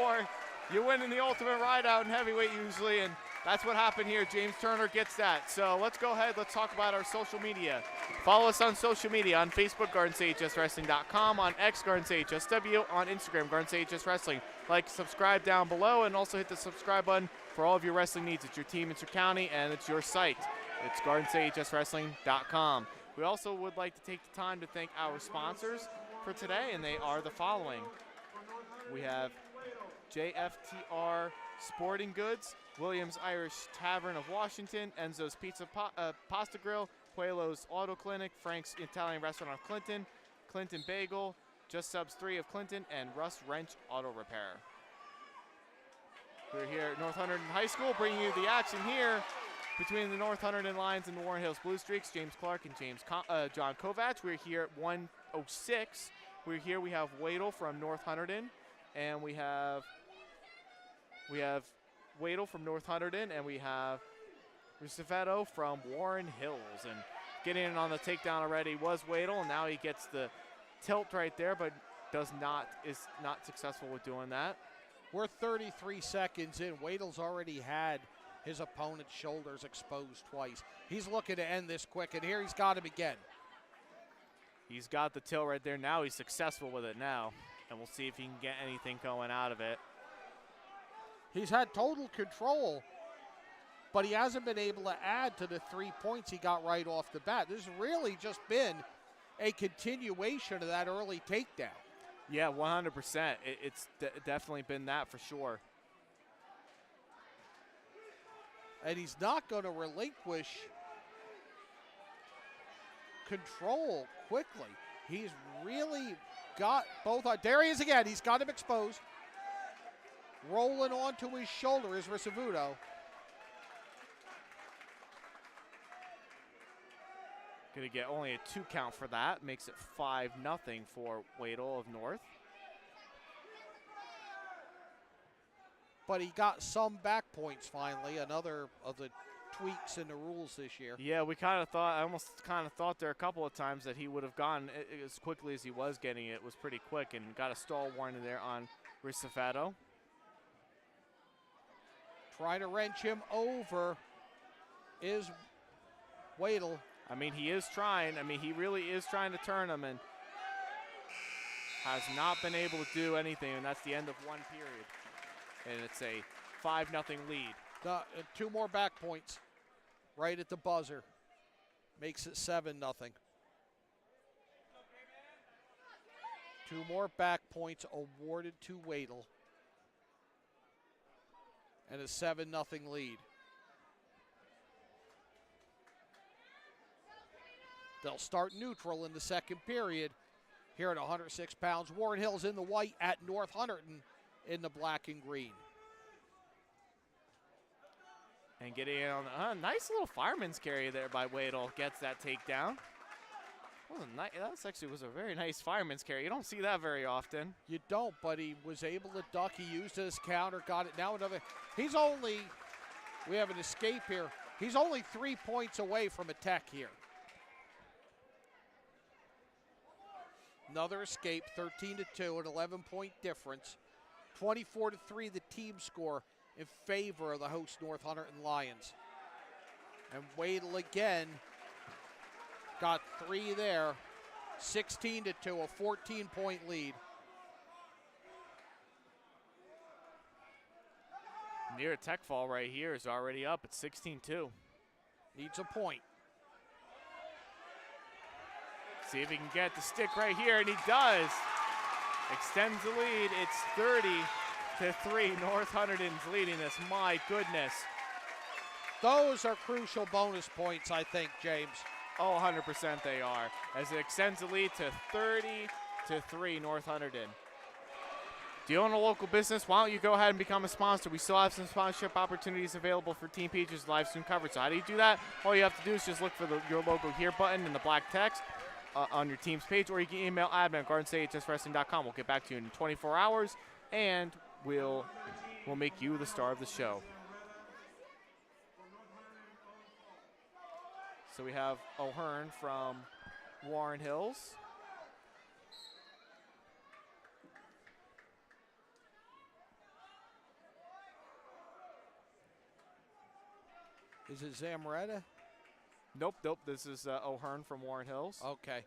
or you win in the ultimate rideout in heavyweight usually, and that's what happened here. James Turner gets that. So let's go ahead. Let's talk about our social media. Follow us on social media on Facebook, GardenStateHSWrestling.com, on X, GardenStateHSW, on Instagram, GardenStateHSWrestling. Like, subscribe down below, and also hit the subscribe button for all of your wrestling needs. It's your team, it's your county, and it's your site. It's GardenStateHSWrestling.com. We also would like to take the time to thank our sponsors for today, and they are the following. We have JFTR Sporting Goods, Williams Irish Tavern of Washington, Enzo's Pizza Pasta Grill, Puelo's Auto Clinic, Frank's Italian Restaurant of Clinton, Clinton Bagel, Just Subs 3 of Clinton, and Russ Wrench Auto Repair. We're here at North Hunterdon High School bringing you the action here between the North Hunterdon Lions and the Warren Hills Blue Streaks. James Clarke and John Kovach. We're here at 1:06. We're here. We have Wadle from North Hunterdon, and we have Wadle from North Hunterdon, and we have Rusavetto from Warren Hills. And getting in on the takedown already was Wadle, and now he gets the tilt right there, but is not successful with doing that.
We're 33 seconds in. Wadle's already had his opponent's shoulders exposed twice. He's looking to end this quick, and here he's got him again.
He's got the tilt right there. Now he's successful with it now, and we'll see if he can get anything going out of it.
He's had total control, but he hasn't been able to add to the 3 points he got right off the bat. This has really just been a continuation of that early takedown.
Yeah, 100%. It's definitely been that for sure.
And he's not going to relinquish control quickly. He's really got both. There he is again. He's got him exposed. Rolling onto his shoulder is Risavuto.
Going to get only a 2 count for that. Makes it 5-0 for Wadle of North.
But he got some back points finally. Another of the tweaks in the rules this year.
Yeah, I almost kind of thought there a couple of times that he would have gone as quickly as he was getting it. It was pretty quick, and got a stall warning there on Risafato.
Trying to wrench him over is Wadle.
I mean, he is trying. I mean, he really is trying to turn him, and has not been able to do anything, and that's the end of one period. And it's a 5-0 lead.
2 more back points right at the buzzer. Makes it 7-0. 2 more back points awarded to Wadle. And a 7-0 lead. They'll start neutral in the second period here at 106 pounds. Warren Hills in the white at North Hunterdon in the black and green.
And getting in on a nice little fireman's carry there by Wadle. Gets that takedown. That actually was a very nice fireman's carry. You don't see that very often.
You don't, but he was able to duck. He used his counter, got it. Now another. We have an escape here. He's only 3 points away from a tech here. Another escape, 13-2, an 11-point difference. 24-3 the team score in favor of the host North Hunterdon Lions. And Wadle again got 3 there. 16-2, a 14-point lead.
Near tech fall right here is already up at 16-2.
Needs a point.
See if he can get the stick right here, and he does. Extends the lead. It's 30-3. North Hunterdon's leading this. My goodness.
Those are crucial bonus points, I think, James.
Oh, 100% they are. As it extends the lead to 30-3 North Hunterdon. Do you own a local business? Why don't you go ahead and become a sponsor? We still have some sponsorship opportunities available for Team Peaches live stream coverage. So how do you do that? All you have to do is just look for your logo here button in the black text on your team's page, or you can email admin@GardensHSWrestling.com. We'll get back to you in 24 hours, and we'll make you the star of the show. So we have O'Hearn from Warren Hills.
Is it Zamoretta?
Nope. This is O'Hearn from Warren Hills.
Okay.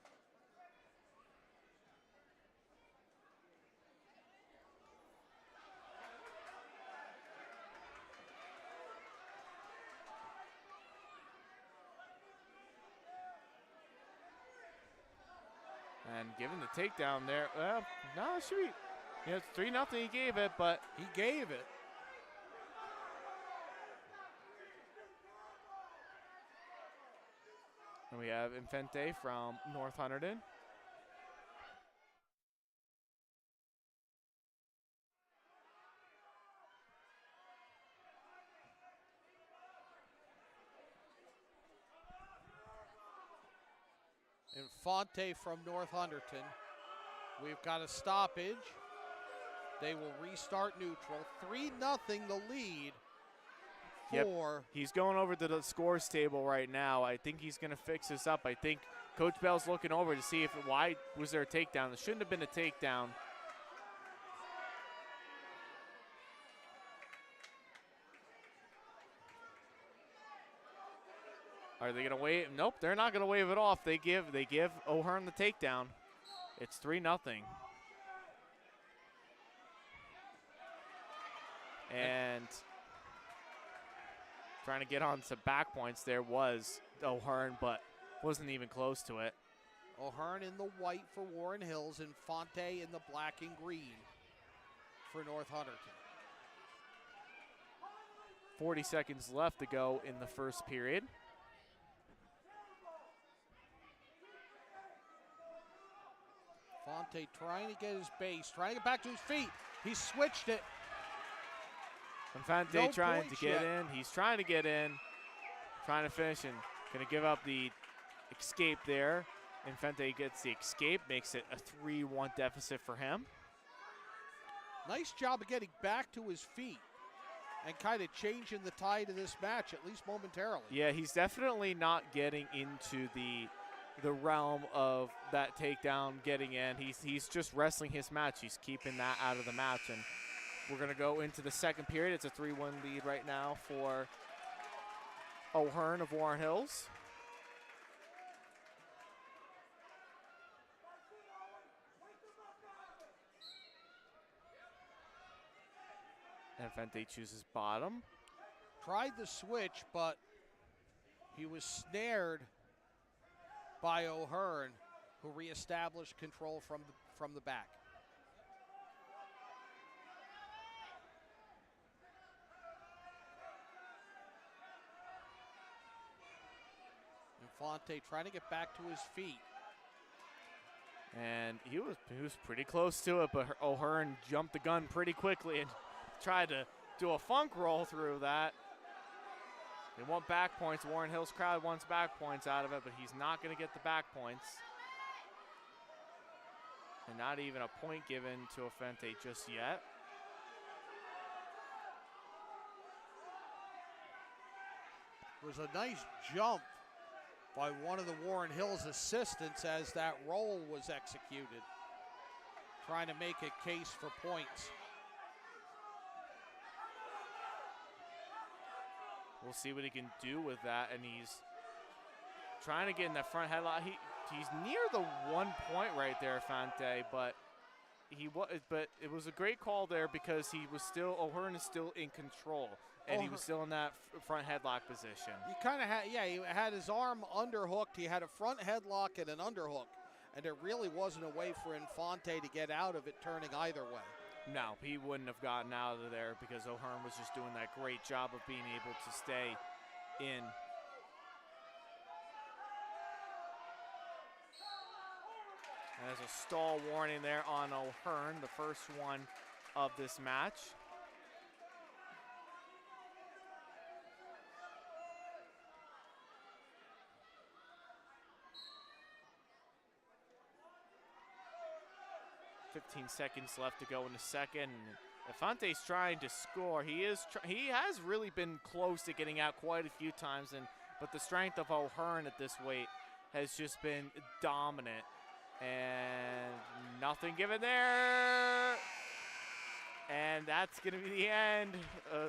And given the takedown there, well, no, it should be. Yeah, it's 3-0. He gave it, but
he gave it.
And we have Infante from North Hunterdon.
Infante from North Hunterdon. We've got a stoppage. They will restart neutral. 3-0 the lead.
Yep. He's going over to the scores table right now. I think he's going to fix this up. I think Coach Bell's looking over to see why was there a takedown. There shouldn't have been a takedown. Are they going to waive? Nope, they're not going to waive it off. They give O'Hearn the takedown. It's 3-0. And trying to get on some back points there was O'Hearn, but wasn't even close to it.
O'Hearn in the white for Warren Hills, Infante in the black and green for North Hunterdon.
40 seconds left to go in the first period.
Infante trying to get his base, trying to get back to his feet. He switched it.
Infante trying to get in. He's trying to get in, trying to finish, and going to give up the escape there. Infante gets the escape, makes it a 3-1 deficit for him.
Nice job of getting back to his feet and kind of changing the tide of this match, at least momentarily.
Yeah, he's definitely not getting into the realm of that takedown, getting in. He's just wrestling his match. He's keeping that out of the match, and we're going to go into the second period. It's a 3-1 lead right now for O'Hearn of Warren Hills. Infante chooses bottom.
Tried the switch, but he was snared by O'Hearn, who reestablished control from the back. Infante trying to get back to his feet.
And he was pretty close to it, but O'Hearn jumped the gun pretty quickly and tried to do a funk roll through that. They want back points. Warren Hills crowd wants back points out of it, but he's not going to get the back points. And not even a point given to Infante just yet.
It was a nice jump by one of the Warren Hills assistants as that roll was executed, trying to make a case for points.
We'll see what he can do with that, and he's trying to get in that front headlock. He's near the 1 point right there, Infante, but but it was a great call there because he was still, O'Hearn is still in control, and he was still in that front headlock position.
He kind of had, he had his arm underhooked. He had a front headlock and an underhook, and there really wasn't a way for Infante to get out of it turning either way.
No, he wouldn't have gotten out of there because O'Hearn was just doing that great job of being able to stay in. There's a stall warning there on O'Hearn, the first one of this match. "15 seconds left to go in the second. Infante's trying to score. He has really been close to getting out quite a few times, but the strength of O'Hearn at this weight has just been dominant. And nothing given there. And that's going to be the end.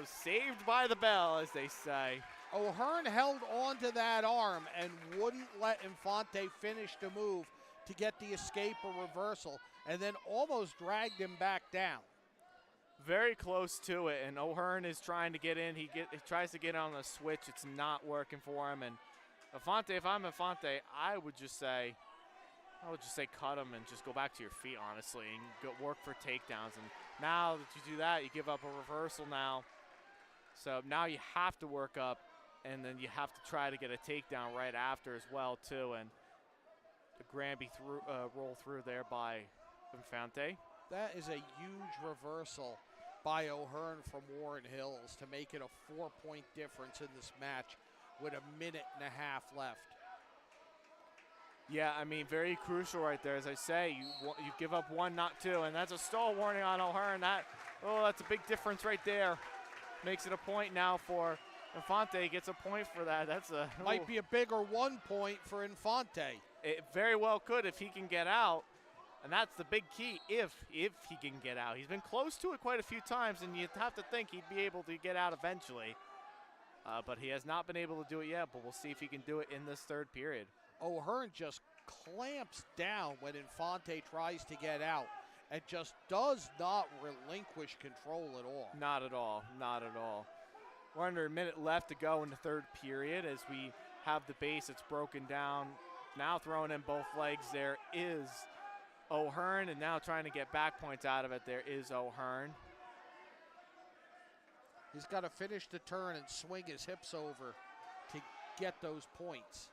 Saved by the bell, as they say.
O'Hearn held on to that arm and wouldn't let Infante finish the move to get the escape or reversal, and then almost dragged him back down.
Very close to it, and O'Hearn is trying to get in. He tries to get on the switch. It's not working for him. And Infante, if I'm Infante, I would just say cut him and just go back to your feet, honestly, and go work for takedowns. And now that you do that, you give up a reversal now. So now you have to work up, and then you have to try to get a takedown right after as well, too. And the Granby roll through there by Infante.
That is a huge reversal by O'Hearn from Warren Hills to make it a 4-point difference in this match with a minute and a half left.
Yeah, I mean, very crucial right there. As I say, you give up one, not two, and that's a stall warning on O'Hearn. That's a big difference right there. Makes it a point now for Infante. Gets a point for that.
Might be a bigger 1 point for Infante.
It very well could if he can get out, and that's the big key. If he can get out, he's been close to it quite a few times, and you'd have to think he'd be able to get out eventually. But he has not been able to do it yet. But we'll see if he can do it in this third period.
O'Hearn just clamps down when Infante tries to get out and just does not relinquish control at all.
Not at all, not at all. We're under a minute left to go in the third period as we have the base. It's broken down. Now throwing in both legs there is O'Hearn, and now trying to get back points out of it there is O'Hearn.
He's got to finish the turn and swing his hips over to get those points.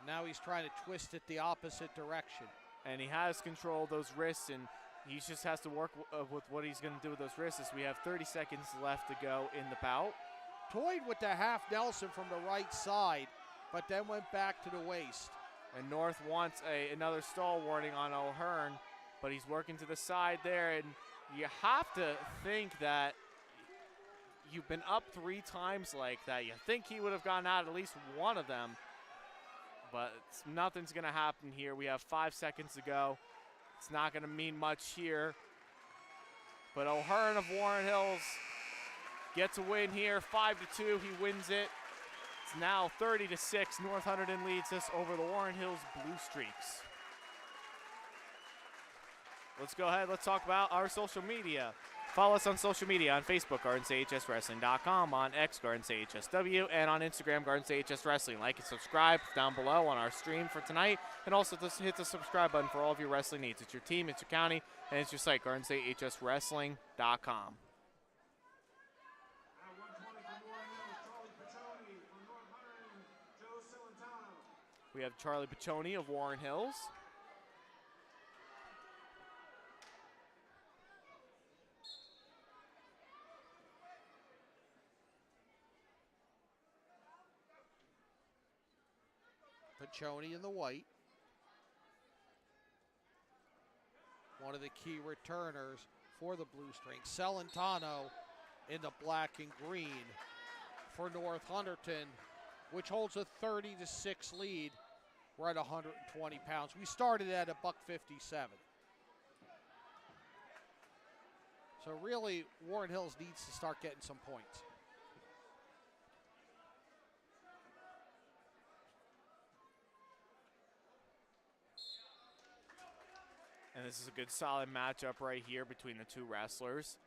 Now he's trying to twist it the opposite direction.
And he has control of those wrists, and he just has to work with what he's going to do with those wrists. As we have 30 seconds left to go in the bout.
Toyed with the half Nelson from the right side, but then went back to the waist.
And North wants another stall warning on O'Hearn, but he's working to the side there, and you have to think that you've been up 3 times like that. You think he would have gotten out at least one of them. But nothing's going to happen here. We have 5 seconds to go. It's not going to mean much here. But O'Hearn of Warren Hills gets a win here, 5-2. He wins it. It's now 30-6. North Hunterdon leads us over the Warren Hills Blue Streaks. Let's go ahead. Let's talk about our social media. Follow us on social media on Facebook, GardensAHSWrestling.com, on X, GardensAHSW, and on Instagram, GardensAHSWrestling. Like and subscribe down below on our stream for tonight, and also just hit the subscribe button for all of your wrestling needs. It's your team, it's your county, and it's your site, GardensAHSWrestling.com. We have Charlie Piccioni of Warren Hills.
Piccioni in the white. One of the key returners for the Blue String. Celentano in the black and green for North Hunterdon, which holds a 30-6 lead. We're at 120 pounds. We started at $157. So really, Warren Hills needs to start getting some points.
And this is a good solid matchup right here between the two wrestlers.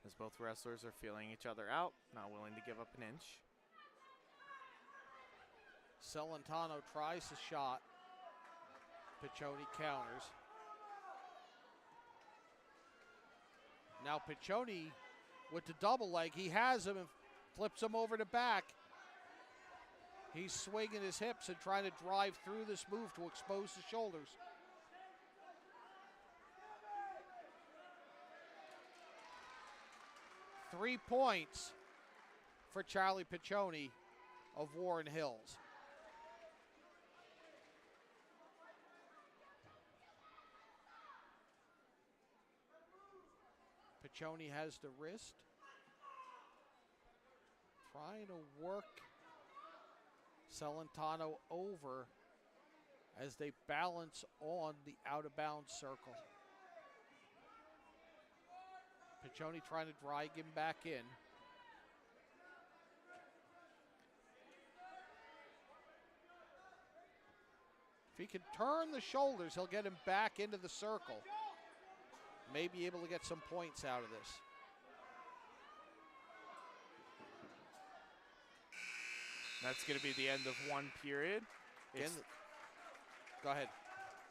As both wrestlers are feeling each other out, not willing to give up an inch.
Celentano tries the shot. Piccioni counters. Now Piccioni with the double leg. He has him and flips him over to back. He's swinging his hips and trying to drive through this move to expose the shoulders. Three points for Charlie Piccioni of Warren Hills. Piccioni has the wrist. Trying to work Celentano over as they balance on the out-of-bounds circle. Piccioni trying to drag him back in. If he can turn the shoulders, he'll get him back into the circle. May be able to get some points out of this.
That's going to be the end of one period.
Go ahead.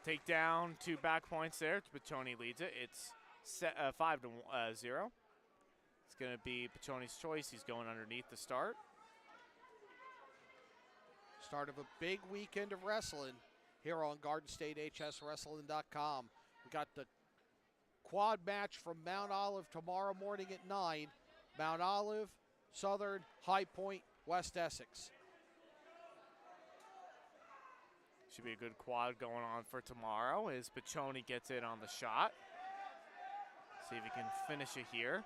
Takedown, 2 back points there. Piccioni leads it. It's 5-0. It's going to be Piccioni's choice. He's going underneath the start.
Start of a big weekend of wrestling here on GardenStateHSWrestling.com. We got the quad match from Mount Olive tomorrow morning at 9. Mount Olive, Southern, High Point, West Essex.
Should be a good quad going on for tomorrow as Piccioni gets in on the shot. See if he can finish it here.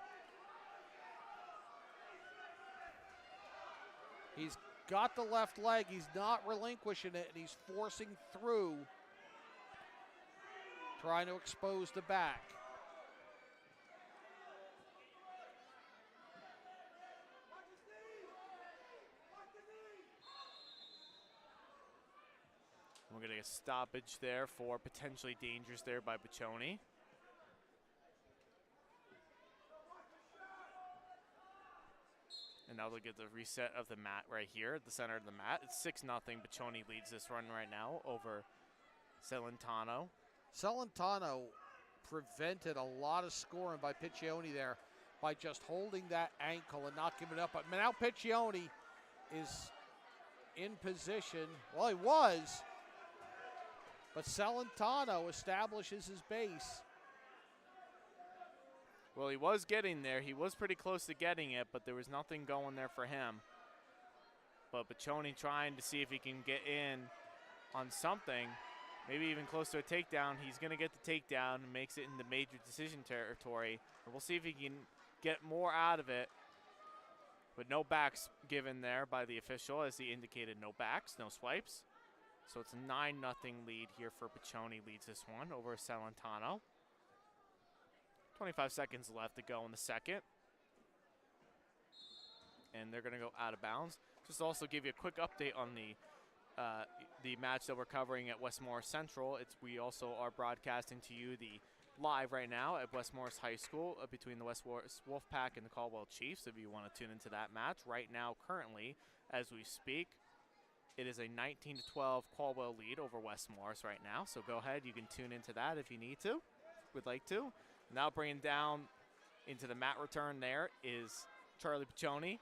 He's got the left leg. He's not relinquishing it, and he's forcing through, trying to expose the back.
We're going to get a stoppage there for potentially dangerous there by Piccioni. And now they'll get the reset of the mat right here at the center of the mat. It's 6-0. Piccioni leads this run right now over Celentano.
Celentano prevented a lot of scoring by Piccioni there by just holding that ankle and not giving up. But now Piccioni is in position. Well, he was. But Celentano establishes his base.
Well, he was getting there. He was pretty close to getting it, but there was nothing going there for him. But Piccioni trying to see if he can get in on something, maybe even close to a takedown. He's going to get the takedown and makes it into major decision territory. And we'll see if he can get more out of it. But no backs given there by the official, as he indicated no backs, no swipes. So it's a 9-0 lead here for Piccioni, leads this one over Celentano. 25 seconds left to go in the second. And they're going to go out of bounds. Just also give you a quick update on the match that we're covering at West Morris Central. We also are broadcasting to you the live right now at West Morris High School between the West Morris Wolfpack and the Caldwell Chiefs. If you want to tune into that match right now, currently, as we speak, it is a 19-12 Caldwell lead over West Morris right now. So go ahead, you can tune into that if you need to, would like to. Now bringing down into the mat return there is Charlie Piccioni.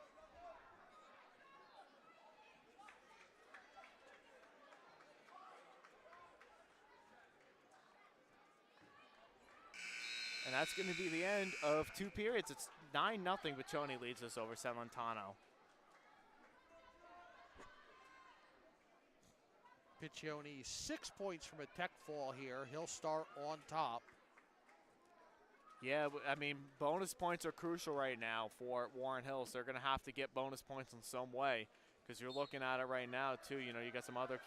And that's going to be the end of 2 periods. It's 9-0. Piccioni leads us over Celentano.
Piccioni 6 points from a tech fall here. He'll start on top.
Yeah, I mean, bonus points are crucial right now for Warren Hills. They're going to have to get bonus points in some way because you're looking at it right now, too. You know, you got some other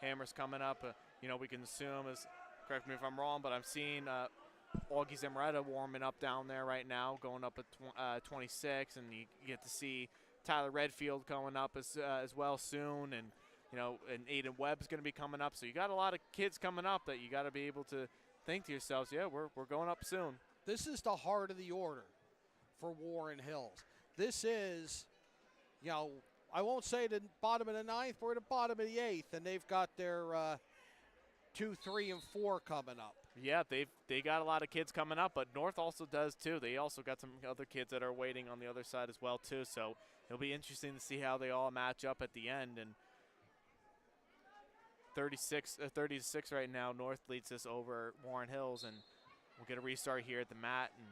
hammers coming up. You know, we can assume, correct me if I'm wrong, but I'm seeing Augie Zemretta warming up down there right now, going up at 26, and you get to see Tyler Redfield going up as well soon, and and Aiden Webb's going to be coming up. So you got a lot of kids coming up that you got to be able to think to yourselves, yeah, we're going up soon.
This is the heart of the order for Warren Hills. This is, I won't say the bottom of the ninth, we're at the bottom of the eighth, and they've got their 2, 3, and 4 coming up.
Yeah, they got a lot of kids coming up, but North also does too. They also got some other kids that are waiting on the other side as well too. So it'll be interesting to see how they all match up at the end. And 30-6 right now, North leads this over Warren Hills, and we'll get a restart here at the mat. And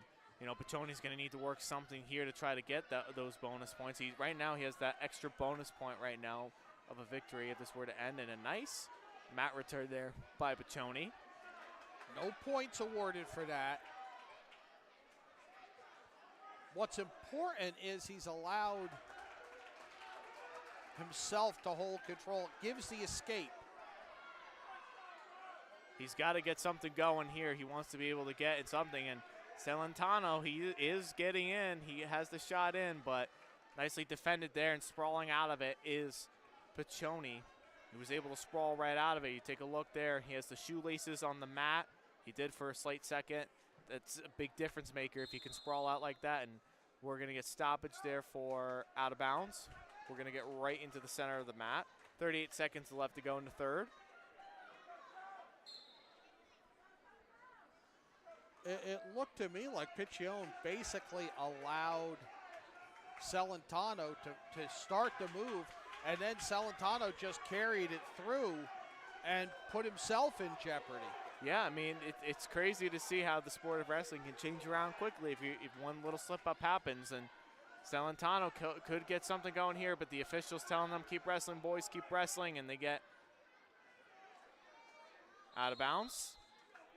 Piccioni's going to need to work something here to try to get those bonus points. Right now he has that extra bonus point right now of a victory if this were to end. And a nice mat return there by Piccioni.
No points awarded for that. What's important is he's allowed himself to hold control. Gives the escape.
He's got to get something going here. He wants to be able to get something. And Celentano, he is getting in. He has the shot in, but nicely defended there, and sprawling out of it is Piccioni. He was able to sprawl right out of it. You take a look there. He has the shoelaces on the mat. He did for a slight second. That's a big difference maker if you can sprawl out like that. And we're going to get stoppage there for out of bounds. We're going to get right into the center of the mat. 38 seconds left to go in the third.
It looked to me like Piccioni basically allowed Celentano to start the move, and then Celentano just carried it through and put himself in jeopardy.
Yeah, I mean, it's crazy to see how the sport of wrestling can change around quickly if one little slip-up happens. And Celentano could get something going here, but the officials telling them, keep wrestling, boys, keep wrestling, and they get out of bounds.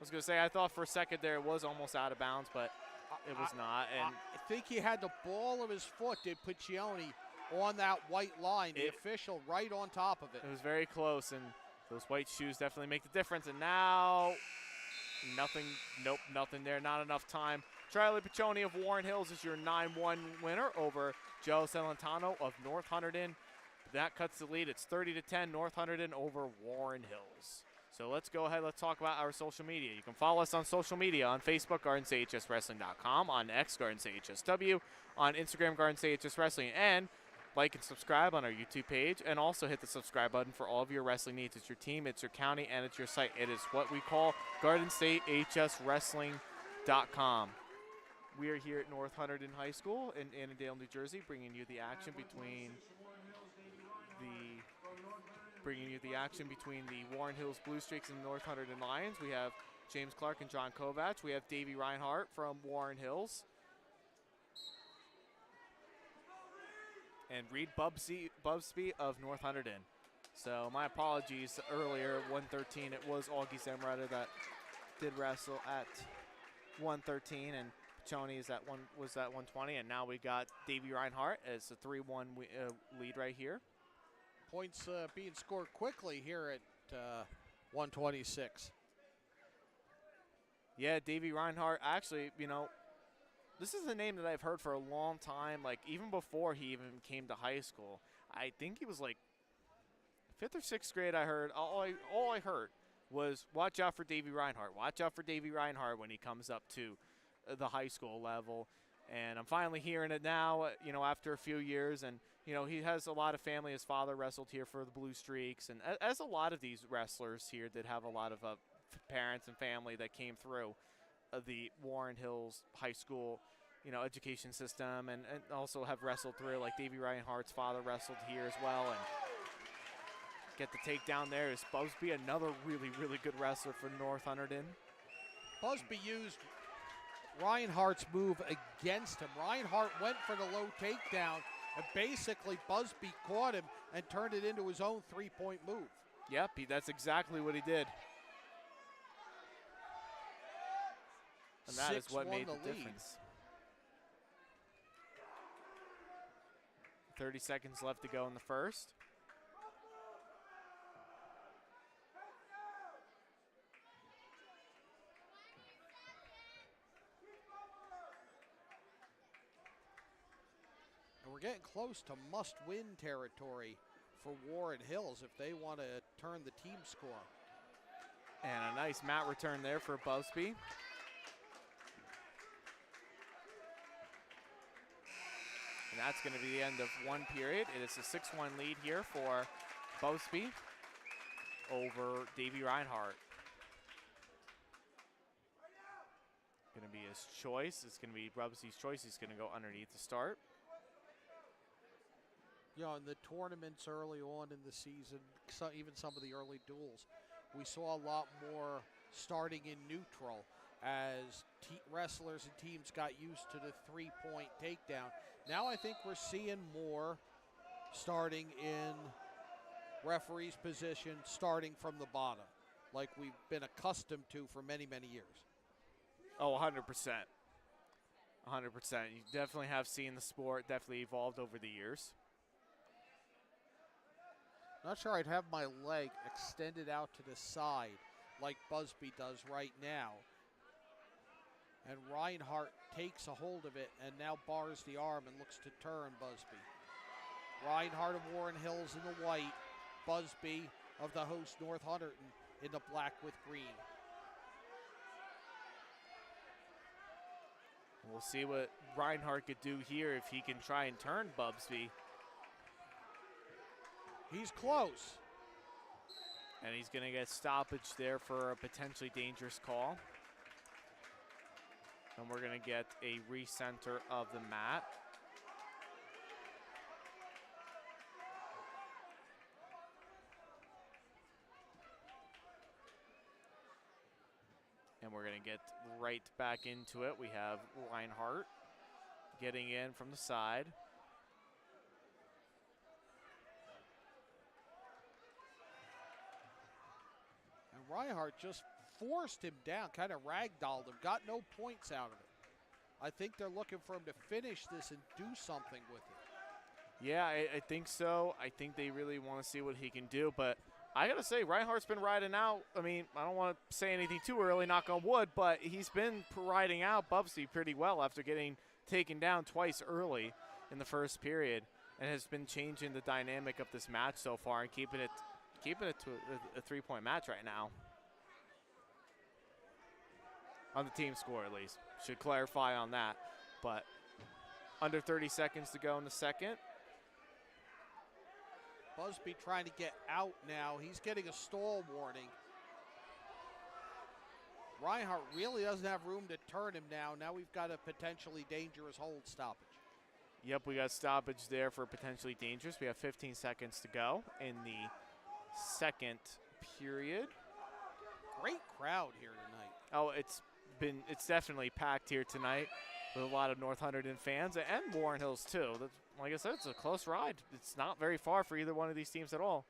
I was going to say, I thought for a second there it was almost out of bounds, but it was not. And
I think he had the ball of his foot, did Piccioni, on that white line, the official right on top of it.
It was very close, and those white shoes definitely make the difference. And now, nothing there, not enough time. Charlie Piccioni of Warren Hills is your 9-1 winner over Joe Celentano of North Hunterdon. That cuts the lead. It's 30-10, North Hunterdon over Warren Hills. So let's go ahead. Let's talk about our social media. You can follow us on social media on Facebook, GardenCHSWrestling.com, on X, GardenCHSW, on Instagram, GardenCHSWrestling, and like and subscribe on our YouTube page, and also hit the subscribe button for all of your wrestling needs. It's your team, it's your county, and it's your site. It is what we call GardenStateHSWrestling.com. We are here at North Hunterdon High School in Annandale, New Jersey, bringing you the action between the Warren Hills Blue Streaks and North Hunterdon Lions. We have James Clarke and John Kovach. We have Davey Reinhardt from Warren Hills. And Reed Bubsby of North Hunterdon. So my apologies earlier, 113. It was Augie Zemretta that did wrestle at 113, and Piccioni was at 120. And now we got Davey Reinhardt as a 3-1 lead right here.
Points being scored quickly here at 126.
Yeah, Davey Reinhardt, actually, this is a name that I've heard for a long time, like even before he even came to high school. I think he was like 5th or 6th grade. I heard all I heard was watch out for Davey Reinhardt. Watch out for Davey Reinhardt when he comes up to the high school level. And I'm finally hearing it now, after a few years. And, he has a lot of family. His father wrestled here for the Blue Streaks. And as a lot of these wrestlers here that have a lot of parents and family that came through the Warren Hills High School, education system, and also have wrestled through, like Davey Reinhardt's father wrestled here as well. And get the takedown there is Busby, another really, really good wrestler for North Hunterdon.
Busby used Reinhardt's move against him. Reinhardt went for the low takedown, and basically Busby caught him and turned it into his own three-point move.
Yep, that's exactly what he did. And that is what made the difference. 30 seconds left to go in the first.
we're getting close to must-win territory for Warren Hills if they want to turn the team score.
And a nice mat return there for Busby. And that's going to be the end of one period. It is a 6-1 lead here for Busby over Davey Reinhardt. Going to be his choice. It's going to be Busby's choice. He's going to go underneath to start.
You know, in the tournaments early on in the season, even some of the early duels, we saw a lot more starting in neutral as wrestlers and teams got used to the three-point takedown. Now I think we're seeing more starting in referee's position, starting from the bottom, like we've been accustomed to for many, many years.
Oh, 100%. 100%. You definitely have seen the sport definitely evolved over the years.
Not sure I'd have my leg extended out to the side like Busby does right now. And Reinhardt takes a hold of it and now bars the arm and looks to turn Busby. Reinhardt of Warren Hills in the white, Busby of the host North Hunterdon in the black with green.
We'll see what Reinhardt could do here if he can try and turn Busby.
He's close.
And he's going to get stoppage there for a potentially dangerous call. And we're going to get a recenter of the mat. And we're going to get right back into it. We have Reinhardt getting in from the side.
And Reinhardt just forced him down, kind of ragdolled him, got no points out of it. I think they're looking for him to finish this and do something with it.
Yeah, I think so. I think they really want to see what he can do. But I got to say, Reinhardt's been riding out. I mean, I don't want to say anything too early, knock on wood, but he's been riding out Busby pretty well after getting taken down twice early in the first period and has been changing the dynamic of this match so far and keeping it to a three-point match right now. On the team score, at least. Should clarify on that. But under 30 seconds to go in the second.
Busby trying to get out now. He's getting a stall warning. Reinhardt really doesn't have room to turn him now. Now we've got a potentially dangerous hold stoppage.
Yep, we got stoppage there for potentially dangerous. We have 15 seconds to go in the second period.
Great crowd here tonight.
Oh, it's definitely packed here tonight with a lot of North Hunterdon fans and Warren Hills too. Like I said, it's a close ride. It's not very far for either one of these teams at all.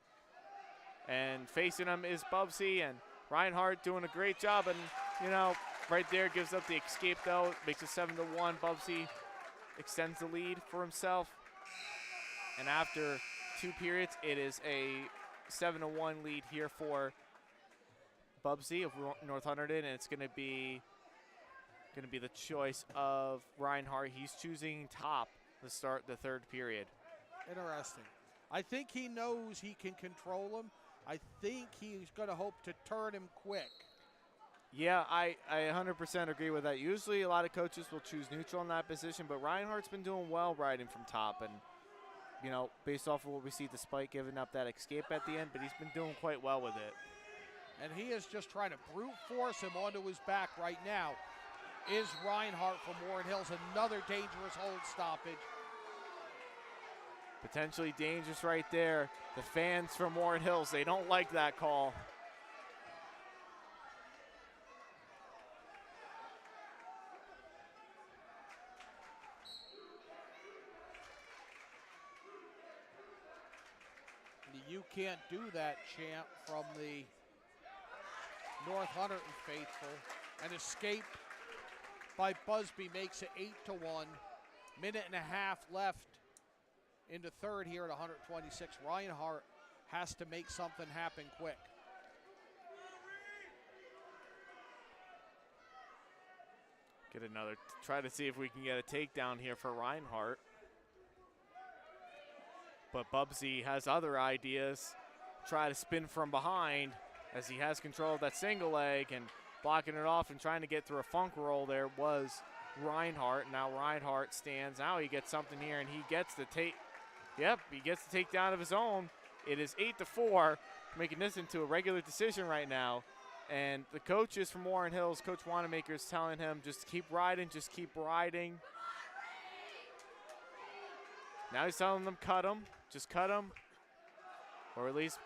And facing them is Busby, and Reinhardt doing a great job. And, you know, right there gives up the escape though. Makes it 7-1. Busby extends the lead for himself. And after 2 periods, it is a 7-1 lead here for Busby of North Hunterdon, and it's going to be the choice of Reinhardt. He's choosing top to start the third period.
Interesting. I think he knows he can control him. I think he's going to hope to turn him quick.
Yeah, I 100% agree with that. Usually a lot of coaches will choose neutral in that position, but Reinhardt's been doing well riding from top, and, you know, based off of what we see, despite giving up that escape at the end, but he's been doing quite well with it.
And he is just trying to brute force him onto his back right now. Is Reinhardt from Warren Hills. Another dangerous hold stoppage.
Potentially dangerous right there. The fans from Warren Hills, they don't like that call.
You can't do that chant from the North Hunterdon faithful. An escape by Busby makes it 8-1. Minute and a half left in the third here at 126. Reinhardt has to make something happen quick.
Try to see if we can get a takedown here for Reinhardt. But Bubsy has other ideas. Try to spin from behind as he has control of that single leg, and blocking it off and trying to get through a funk roll there was Reinhardt. Now Reinhardt stands. Now he gets something here, and he gets the take. Yep, he gets the takedown of his own. It is 8-4, making this into a regular decision right now. And the coaches from Warren Hills, Coach Wanamaker, is telling him just keep riding, just keep riding. Now he's telling them cut him, just cut him, or at least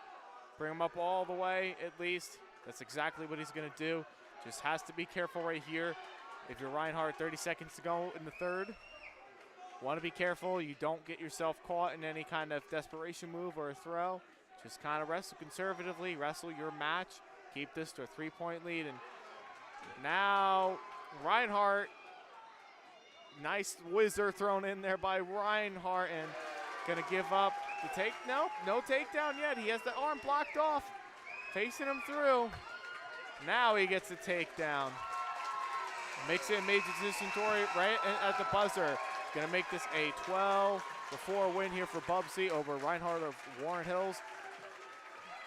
bring him up all the way at least. That's exactly what he's going to do. Just has to be careful right here. If you're Reinhardt, 30 seconds to go in the third. Want to be careful you don't get yourself caught in any kind of desperation move or a throw. Just kind of wrestle conservatively, wrestle your match, keep this to a 3-point lead. And now Reinhardt, nice whizzer thrown in there by Reinhardt, and gonna give up the take. No takedown yet. He has the arm blocked off, facing him through. Now he gets the takedown. Makes it a major decision right at the buzzer. Gonna make this a 12-4 win here for Bubsy over Reinhardt of Warren Hills.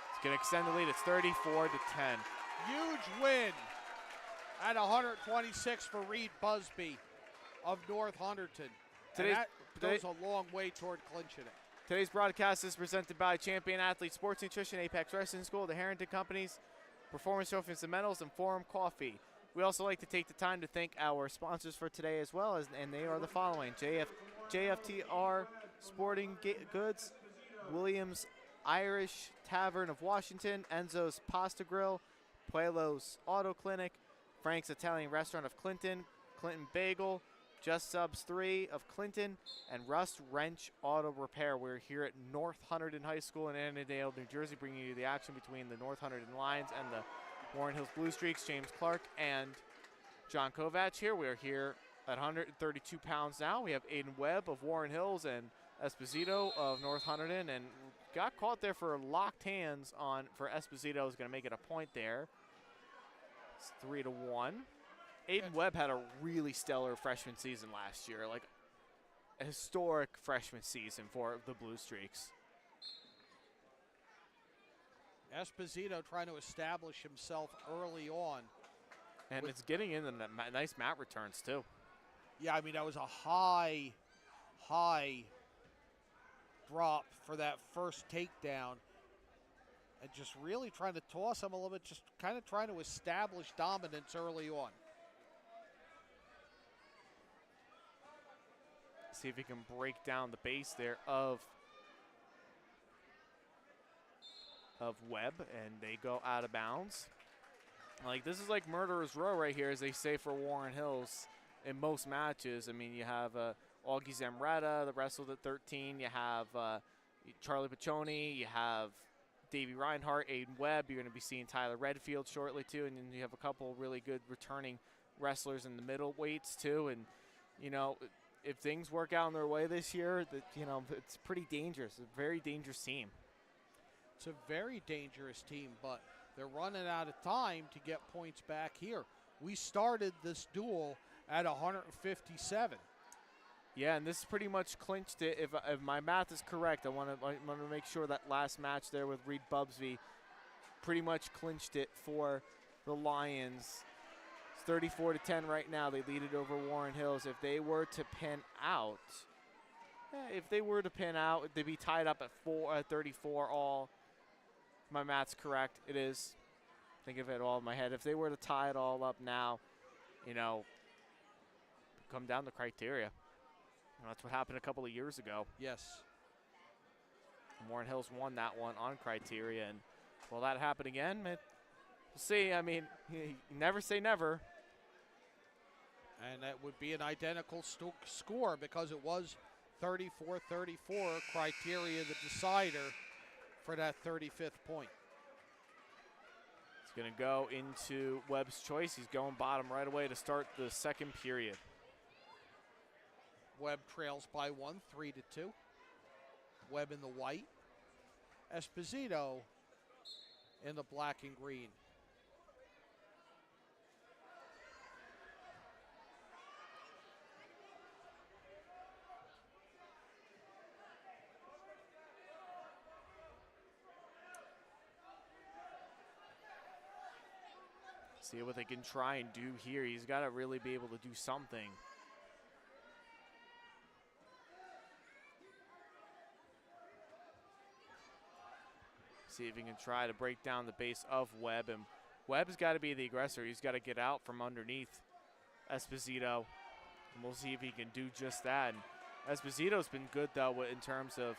It's gonna extend the lead. It's 34-10.
Huge win at 126 for Reed Busby of North Hunterdon. That goes a long way toward clinching it.
Today's broadcast is presented by Champion Athlete Sports Nutrition, Apex Wrestling School, the Harrington Companies, Performance Trophies and Medals, and Forum Coffee. We also like to take the time to thank our sponsors for today as well, and they are the following: JFTR Sporting Goods, Williams Irish Tavern of Washington, Enzo's Pasta Grill, Puelo's Auto Clinic, Frank's Italian Restaurant of Clinton, Clinton Bagel, Just Subs 3 of Clinton, and Rust Wrench Auto Repair. We're here at North Hunterdon High School in Annandale, New Jersey, bringing you the action between the North Hunterdon Lions and the Warren Hills Blue Streaks. James Clarke and John Kovach here. We are here at 132 pounds now. We have Aiden Webb of Warren Hills and Esposito of North Hunterdon, and got caught there for locked hands for Esposito. Is going to make it a point there. It's 3-1. Aiden Webb had a really stellar freshman season last year, like a historic freshman season for the Blue Streaks.
Esposito trying to establish himself early on.
And it's getting in the nice mat returns, too.
Yeah, I mean, that was a high drop for that first takedown. And just really trying to toss him a little bit, just kind of trying to establish dominance early on.
See if he can break down the base there of Webb, and they go out of bounds. Like, this is like murderer's row right here, as they say for Warren Hills in most matches. I mean, you have Augie Zamretta, that wrestled at 13. You have Charlie Piccioni. You have Davey Reinhardt, Aiden Webb. You're going to be seeing Tyler Redfield shortly, too. And then you have a couple really good returning wrestlers in the middle weights, too. And, you know, if things work out in their way this year, it's pretty dangerous. A very dangerous team.
It's a very dangerous team, but they're running out of time to get points back here. We started this duel at 157.
Yeah, and this pretty much clinched it. If my math is correct, I want to make sure that last match there with Reed Bubsby pretty much clinched it for the Lions. It's 34-10 right now. They lead it over Warren Hills. If they were to pin out, they'd be tied up at 34 all. My math's correct. It is. Think of it all in my head. If they were to tie it all up now, come down to criteria. That's what happened a couple of years ago.
Yes.
Warren Hills won that one on criteria, and will that happen again? We'll see. I mean, you never say never.
And that would be an identical score because it was 34-34, criteria the decider for that 35th point.
It's going to go into Webb's choice. He's going bottom right away to start the second period.
Webb trails by 1, 3-2. Webb in the white. Esposito in the black and green.
See what they can try and do here. He's got to really be able to do something. See if he can try to break down the base of Webb, and Webb's got to be the aggressor. He's got to get out from underneath Esposito, and we'll see if he can do just that. And Esposito's been good, though, in terms of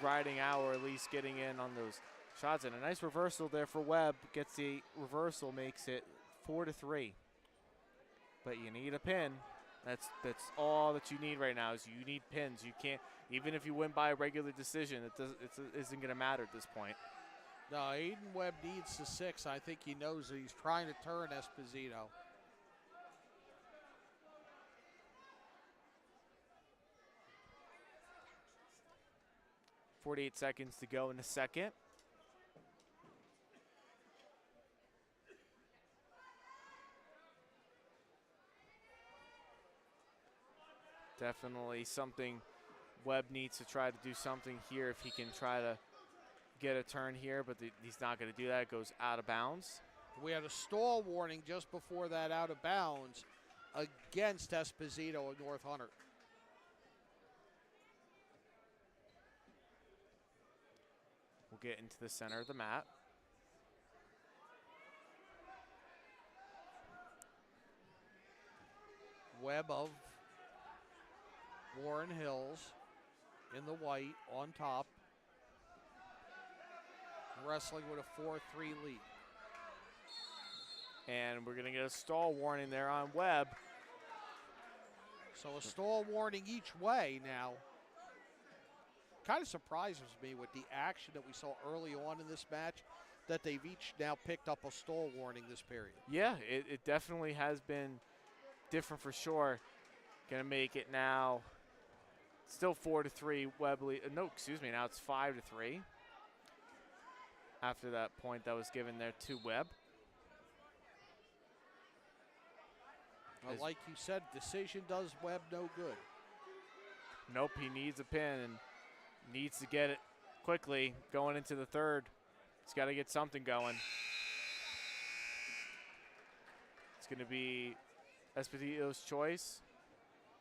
riding out or at least getting in on those shots. And a nice reversal there for Webb. Gets the reversal, makes it 4-3. But you need a pin. That's all that you need right now is you need pins. You can't, even if you win by a regular decision, it isn't going to matter at this point.
No, Aiden Webb needs the 6. I think he knows that he's trying to turn Esposito. .48 seconds to go in the second.
Definitely something Webb needs to try to do something here if he can try to get a turn here, but he's not going to do that. It goes out of bounds.
We had a stall warning just before that out of bounds against Esposito of North Hunter.
We'll get into the center of the mat.
Webb of Warren Hills in the white on top, wrestling with a 4-3 lead.
And we're going to get a stall warning there on Webb.
So a stall warning each way now. Kind of surprises me with the action that we saw early on in this match that they've each now picked up a stall warning this period.
Yeah, it definitely has been different for sure. Going to make it now still 4-3 Webb. No, excuse me, now it's 5-3. After that point that was given there to Webb.
Well, like you said, decision does Webb no good.
Nope, he needs a pin and needs to get it quickly going into the third. He's got to get something going. It's going to be Esposito's choice.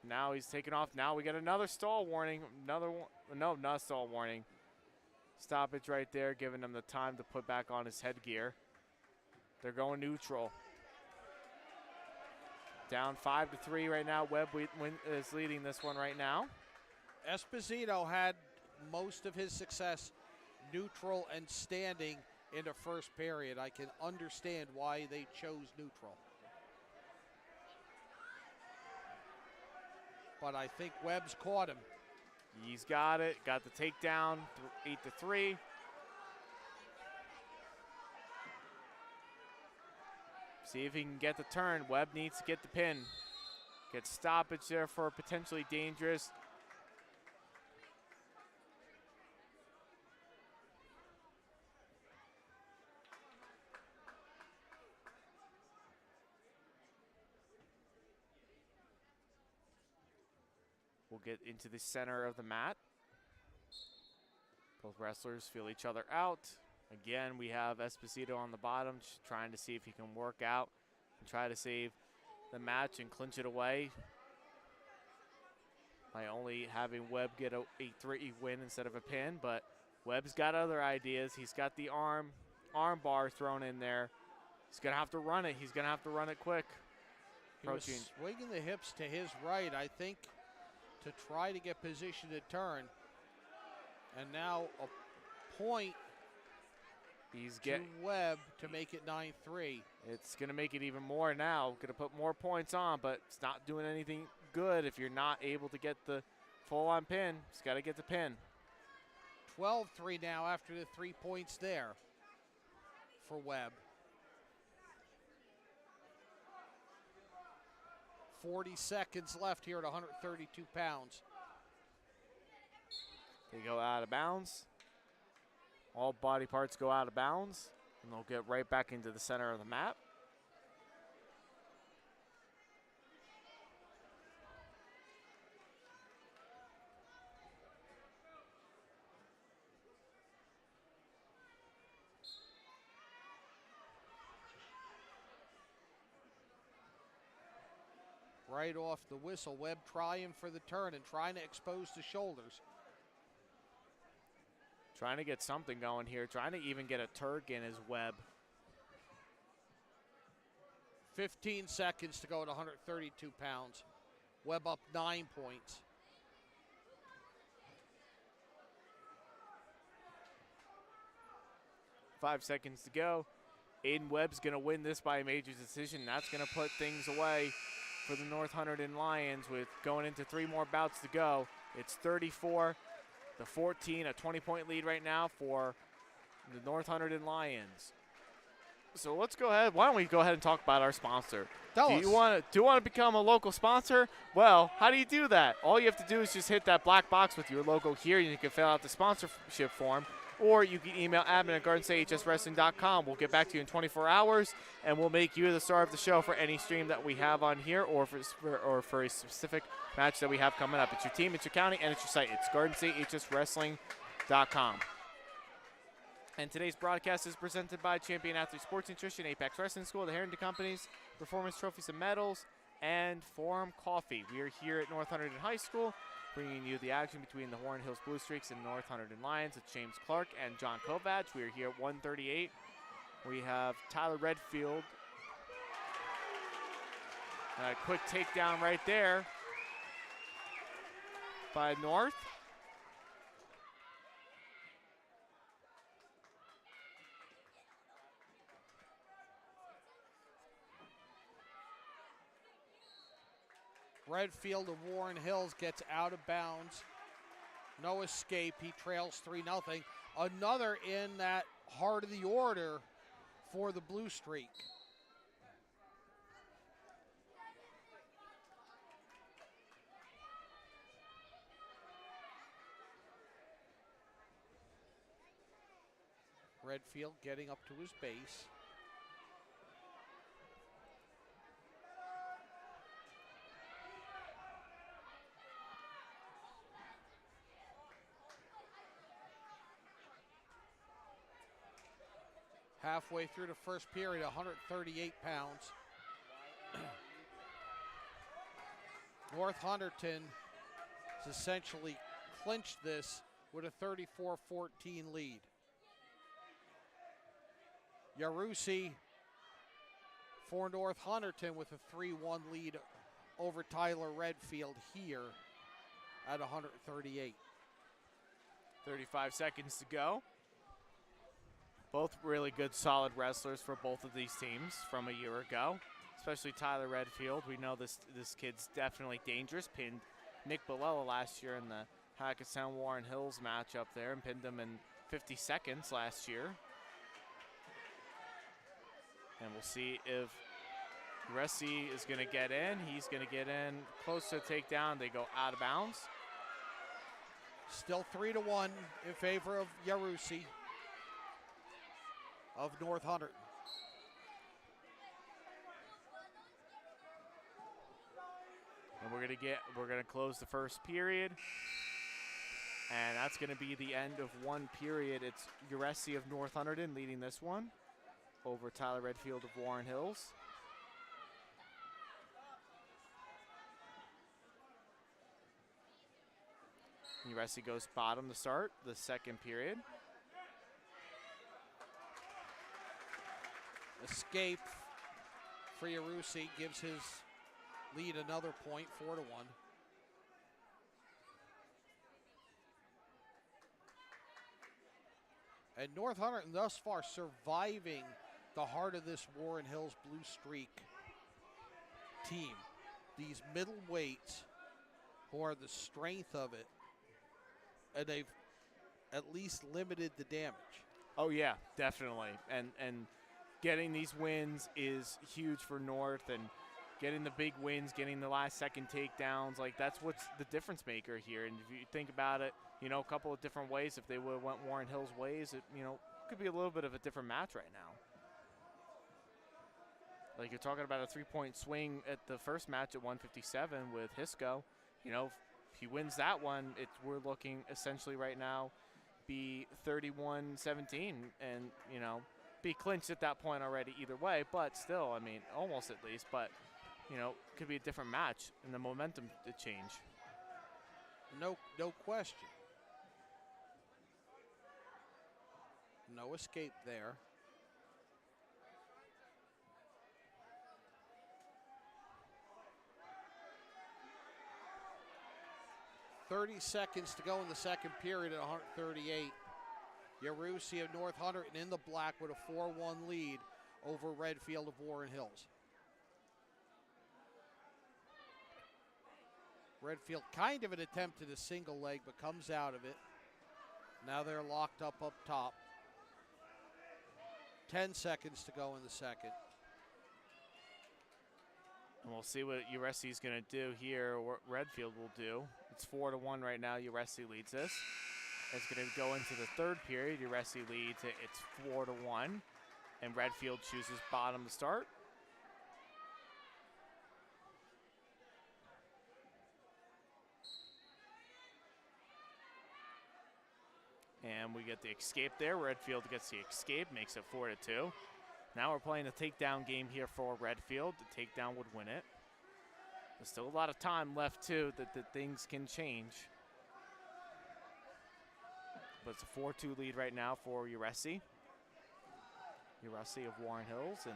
Now he's taking off. Now we get another stall warning. Another one. No, not stall warning. Stoppage right there, giving him the time to put back on his headgear. They're going neutral. Down 5-3 right now. Webb is leading this one right now.
Esposito had most of his success neutral and standing in the first period. I can understand why they chose neutral. But I think Webb's caught him.
He's got it. Got the takedown, 8-3. See if he can get the turn. Webb needs to get the pin. Get stoppage there for potentially dangerous. We'll get into the center of the mat. Both wrestlers feel each other out. Again, we have Esposito on the bottom, trying to see if he can work out and try to save the match and clinch it away by only having Webb get a 3 win instead of a pin. But Webb's got other ideas. He's got the arm bar thrown in there. He's going to have to run it. He's going to have to run it quick.
He was swinging the hips to his right, I think, to try to get position to turn. And now a point to Webb to make it 9-3.
It's going to make it even more now. Going to put more points on, but it's not doing anything good if you're not able to get the full-on pin. Just got to get the pin.
12-3 now after the 3 points there for Webb. 40 seconds left here at 132 pounds.
They go out of bounds. All body parts go out of bounds, and they'll get right back into the center of the mat.
right off the whistle. Webb trying for the turn and trying to expose the shoulders.
Trying to get something going here, trying to even get a Turk in his Webb.
15 seconds to go at 132 pounds. Webb up 9 points.
Five seconds to go. Aiden Webb's going to win this by a major decision. That's going to put things away for the North Hunterdon Lions with going into 3 more bouts to go. It's 34-14, a 20-point lead right now for the North Hunterdon Lions. So let's go ahead. Why don't we go ahead and talk about our sponsor? Do you want to become a local sponsor? Well, how do you do that? All you have to do is just hit that black box with your logo here, and you can fill out the sponsorship form. Or you can email admin at GardensTateHSWrestling.com. We'll get back to you in 24 hours, and we'll make you the star of the show for any stream that we have on here or for a specific match that we have coming up. It's your team, it's your county, and it's your site. It's GardensTateHSWrestling.com. And today's broadcast is presented by Champion Athlete Sports Nutrition, Apex Wrestling School, the Harrington Companies, Performance Trophies and Medals, and Forum Coffee. We are here at North Hunterdon High School, bringing you the action between the Warren Hills Blue Streaks and North Hunterdon Lions. It's James Clarke and John Kovach. We are here at 138. We have Tyler Redfield. A quick takedown right there by North.
Redfield of Warren Hills gets out of bounds. No escape. He trails 3-0. Another in that heart of the order for the Blue Streak. Redfield getting up to his base. Halfway through the first period, 138 pounds. North Hunterdon has essentially clinched this with a 34-14 lead. Yarusi for North Hunterdon with a 3-1 lead over Tyler Redfield here at 138.
35 seconds to go. Both really good, solid wrestlers for both of these teams from a year ago, especially Tyler Redfield. We know this kid's definitely dangerous. Pinned Nick Bilella last year in the Hackettstown Warren Hills match up there and pinned him in 50 seconds last year. And we'll see if Ressi is going to get in. He's going to get in close to a takedown. They go out of bounds.
Still 3-1 in favor of Yarusi of North Hunterdon.
And we're gonna close the first period. And that's gonna be the end of one period. It's Uresi of North Hunterdon leading this one over Tyler Redfield of Warren Hills. Uresi goes bottom to start the second period.
Escape for Yarusi gives his lead another point, 4-1. And North Hunterdon thus far surviving the heart of this Warren Hills Blue Streak team. These middleweights who are the strength of it, and they've at least limited the damage.
Oh yeah, definitely. And getting these wins is huge for North, and getting the big wins, getting the last second takedowns, like that's what's the difference maker here. And if you think about it, you know, a couple of different ways, if they would have went Warren Hills ways, it, you know, could be a little bit of a different match right now. Like you're talking about a 3-point swing at the first match at 157 with Hisco. You know, if he wins that one, we're looking essentially right now be 31-17 and, you know, be clinched at that point already either way, but still, I mean, almost at least. But could be a different match and the momentum to change.
No question. No escape there. .30 seconds to go in the second period at 138. Yarusi of North Hunterdon in the black with a 4-1 lead over Redfield of Warren Hills. Redfield kind of an attempt at a single leg, but comes out of it. Now they're locked up top. 10 seconds to go in the second.
And we'll see what USC is going to do here, what Redfield will do. It's 4-1 right now. USC leads this. It's going to go into the third period. USC leads it. It's 4-1. And Redfield chooses bottom to start. And we get the escape there. Redfield gets the escape, makes it 4-2. Now we're playing a takedown game here for Redfield. The takedown would win it. There's still a lot of time left, too, that things can change. But it's a 4-2 lead right now for USC. USC of Warren Hills,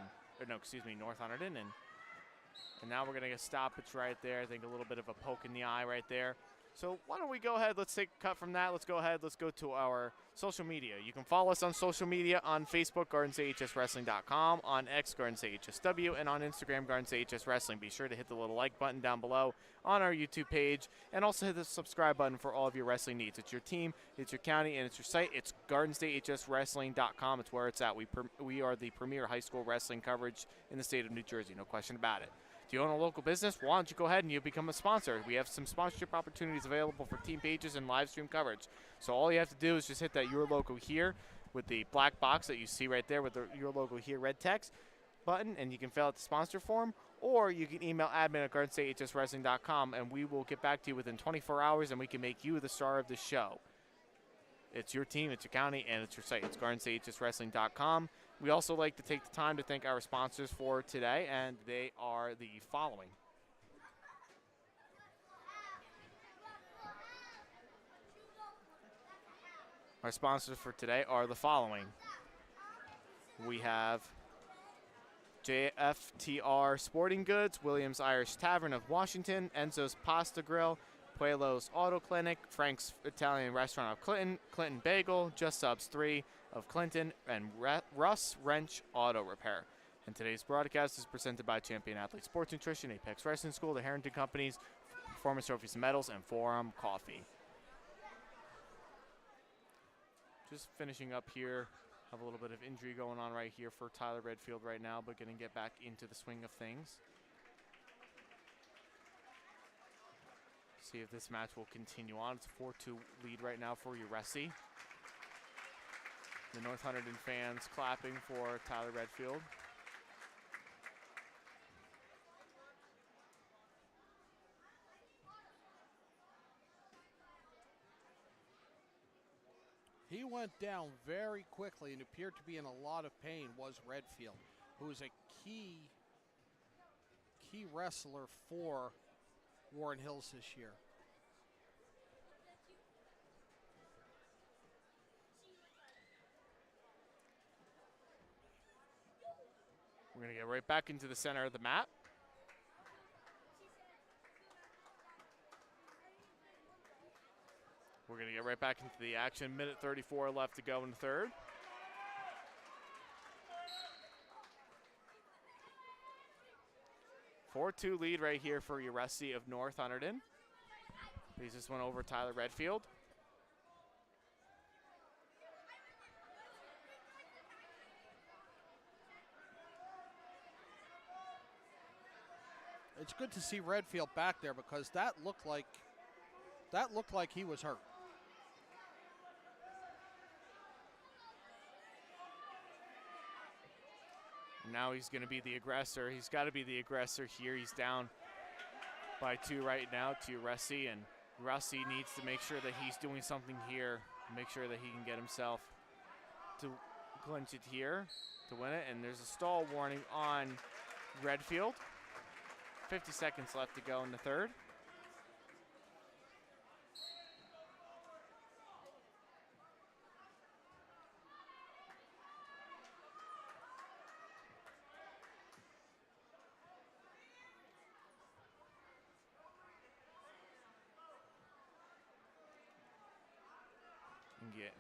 North Hunterdon. And now we're going to get a stoppage right there. I think a little bit of a poke in the eye right there. So why don't we go ahead, let's take a cut from that. Let's go ahead, let's go to our social media. You can follow us on social media on Facebook, GardensAHSWrestling.com, on X, GardensAHSW, and on Instagram, GardensAHSWrestling. Be sure to hit the little like button down below on our YouTube page, and also hit the subscribe button for all of your wrestling needs. It's your team, it's your county, and it's your site. It's GardensAHSWrestling.com. It's where it's at. We are the premier high school wrestling coverage in the state of New Jersey, no question about it. Do you own a local business? Why don't you go ahead and you become a sponsor? We have some sponsorship opportunities available for team pages and live stream coverage. So all you have to do is just hit that Your Logo Here with the black box that you see right there with the Your Logo Here red text button, and you can fill out the sponsor form, or you can email admin@GardensAHSWrestling.com, and we will get back to you within 24 hours, and we can make you the star of the show. It's your team, it's your county, and it's your site. It's GardensAHSWrestling.com. We also like to take the time to thank our sponsors for today, and they are the following. Our sponsors for today are the following. We have JFTR Sporting Goods, Williams Irish Tavern of Washington, Enzo's Pasta Grill, Puelo's Auto Clinic, Frank's Italian Restaurant of Clinton, Clinton Bagel, Just Subs 3 of Clinton, and Russ Wrench Auto Repair. And today's broadcast is presented by Champion Athlete Sports Nutrition, Apex Wrestling School, the Harrington Companies, Performance Trophies and Medals, and Forum Coffee. Just finishing up here. Have a little bit of injury going on right here for Tyler Redfield right now, but going to get back into the swing of things. See if this match will continue on. It's a 4-2 lead right now for USC. The North Hunterdon fans clapping for Tyler Redfield.
He went down very quickly and appeared to be in a lot of pain, was Redfield, who is a key wrestler for Warren Hills this year.
We're going to get right back into the center of the mat. We're going to get right back into the action. Minute 34 left to go in the third. A 4-2 lead right here for USC of North Hunterdon. Leads this one over Tyler Redfield.
It's good to see Redfield back there because that looked like he was hurt.
Now he's going to be the aggressor. He's got to be the aggressor here. He's down by 2 right now to Russi, and Russi needs to make sure that he's doing something here, make sure that he can get himself to clinch it here to win it. And there's a stall warning on Redfield. 50 seconds left to go in the third.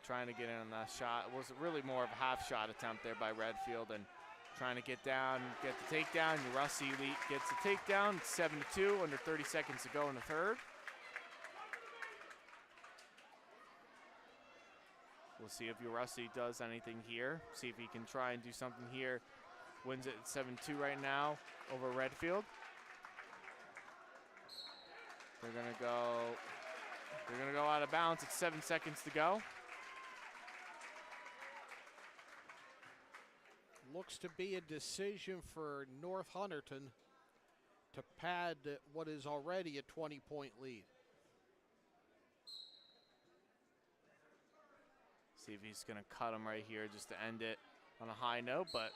Trying to get in on that shot. It was really more of a half shot attempt there by Redfield, and trying to get down, get the takedown. Urussi gets the takedown. It's 7-2, under 30 seconds to go in the third. We'll see if Urussi does anything here. See if he can try and do something here. Wins it at 7-2 right now over Redfield. They're gonna go out of bounds. It's 7 seconds to go.
Looks to be a decision for North Hunterdon to pad what is already a 20-point lead.
See if he's gonna cut him right here just to end it on a high note, but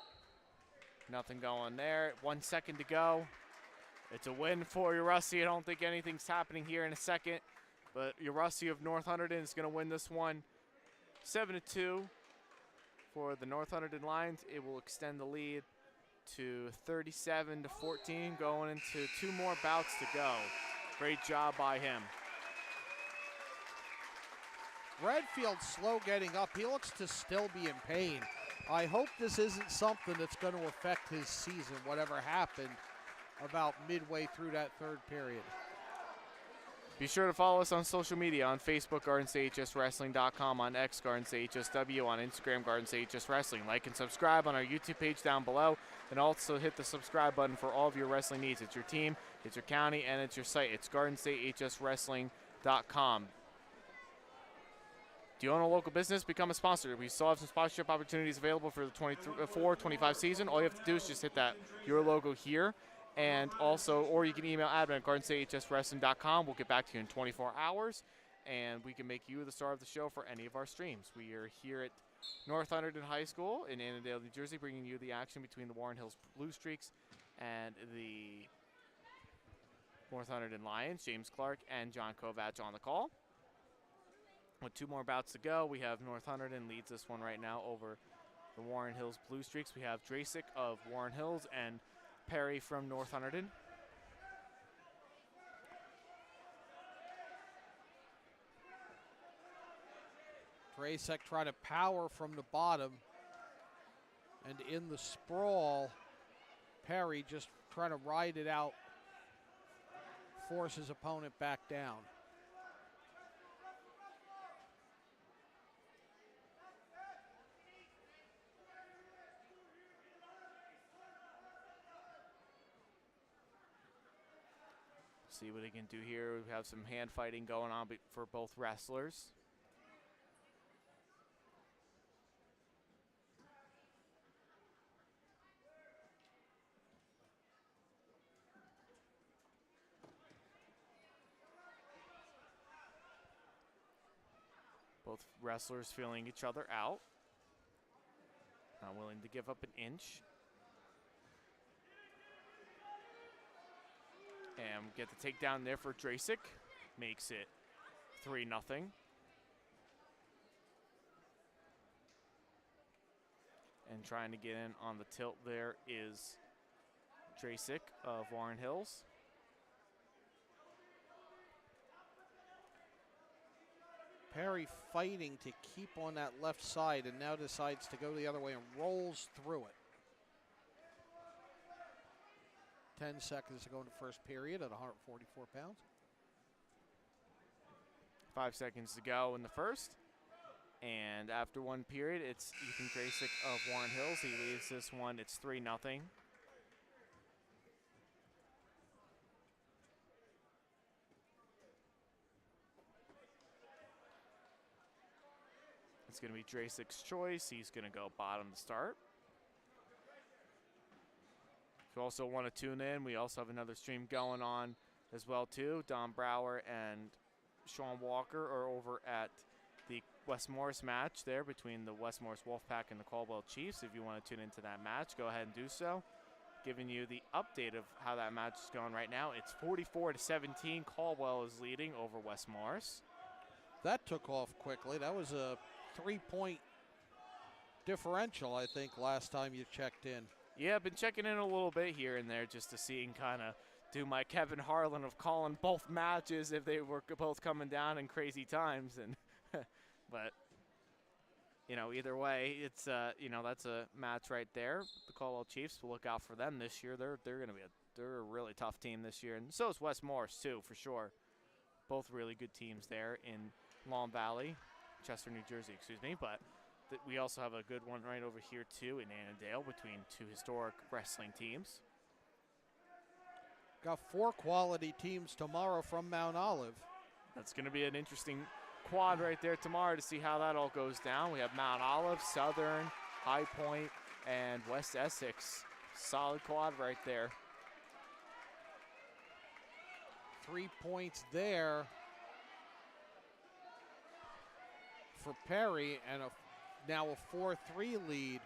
nothing going there. 1 second to go. It's a win for Urussi. I don't think anything's happening here in a second, but Urussi of North Hunterdon is gonna win this one 7-2. For the North Hunterdon Lions, it will extend the lead to 37-14, going into 2 more bouts to go. Great job by him.
Redfield slow getting up. He looks to still be in pain. I hope this isn't something that's going to affect his season, whatever happened about midway through that third period.
Be sure to follow us on social media, on Facebook, GardenStateHSWrestling.com, on X, GardenStateHSW, on Instagram, GardenStateHSWrestling. Like and subscribe on our YouTube page down below, and also hit the subscribe button for all of your wrestling needs. It's your team, it's your county, and it's your site. It's GardenStateHSWrestling.com. Do you own a local business? Become a sponsor. We still have some sponsorship opportunities available for the 24-25 season. All you have to do is just hit that your logo here. And also, or you can email admin at GardenStateHSWrestling.com. We'll get back to you in 24 hours, and we can make you the star of the show for any of our streams. We are here at North Hunterdon High School in Annandale, New Jersey, bringing you the action between the Warren Hills Blue Streaks and the North Hunterdon Lions. James Clarke and John Kovach on the call. With 2 more bouts to go, we have North Hunterdon leads this one right now over the Warren Hills Blue Streaks. We have Drasic of Warren Hills and Perry from North Hunterdon.
Drasic trying to power from the bottom. And in the sprawl, Perry just trying to ride it out, force his opponent back down.
See what he can do here. We have some hand fighting going on for both wrestlers. Both wrestlers feeling each other out. Not willing to give up an inch. And get the takedown there for Drasic. Makes it 3-0. And trying to get in on the tilt there is Drasic of Warren Hills.
Perry fighting to keep on that left side and now decides to go the other way and rolls through it. 10 seconds to go in the first period at 144 pounds.
5 seconds to go in the first. And after 1 period, it's Ethan Drasic of Warren Hills. He leads this one. It's 3-0. It's going to be Drasic's choice. He's going to go bottom to start. If you also want to tune in, we also have another stream going on as well too. Don Brower and Sean Walker are over at the West Morris match there between the West Morris Wolfpack and the Caldwell Chiefs. If you want to tune into that match, go ahead and do so. giving you the update of how that match is going right now. It's 44-17. Caldwell is leading over West Morris.
That took off quickly. That was a 3-point differential, I think, last time you checked in.
Yeah, I've been checking in a little bit here and there just to see and kind of do my Kevin Harlan of calling both matches if they were both coming down in crazy times. And but, either way, it's, that's a match right there. The Caldwell Chiefs, we'll look out for them this year. They're going to be they're a really tough team this year. And so is West Morris, too, for sure. Both really good teams there in Long Valley, Chester, New Jersey, but we also have a good one right over here, too, in Annandale between two historic wrestling teams.
Got 4 quality teams tomorrow from Mount Olive.
That's going to be an interesting quad right there tomorrow to see how that all goes down. We have Mount Olive, Southern, High Point, and West Essex. Solid quad right there.
3 points there for Perry, and now a 4-3 lead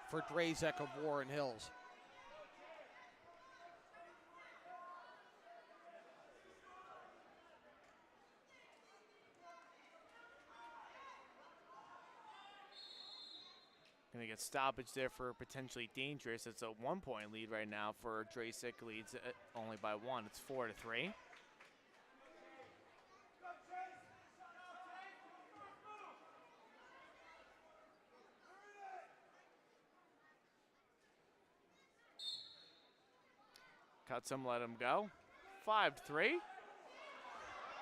for Drazek of Warren Hills.
Going to get stoppage there for potentially dangerous. It's a 1-point lead right now for Drazek, leads only by 1. It's 4-3. Cuts him, let him go. 5-3.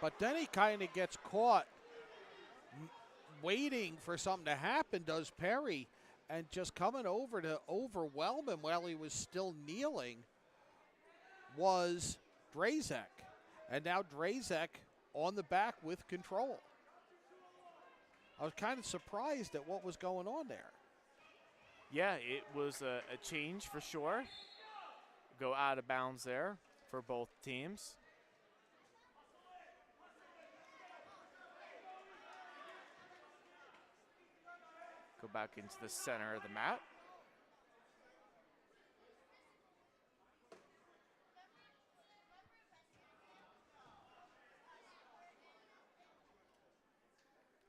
But then he kind of gets caught waiting for something to happen, does Perry, and just coming over to overwhelm him while he was still kneeling was Drazek. And now Drazek on the back with control. I was kind of surprised at what was going on there.
Yeah, it was a change for sure. Go out of bounds there for both teams. Go back into the center of the mat.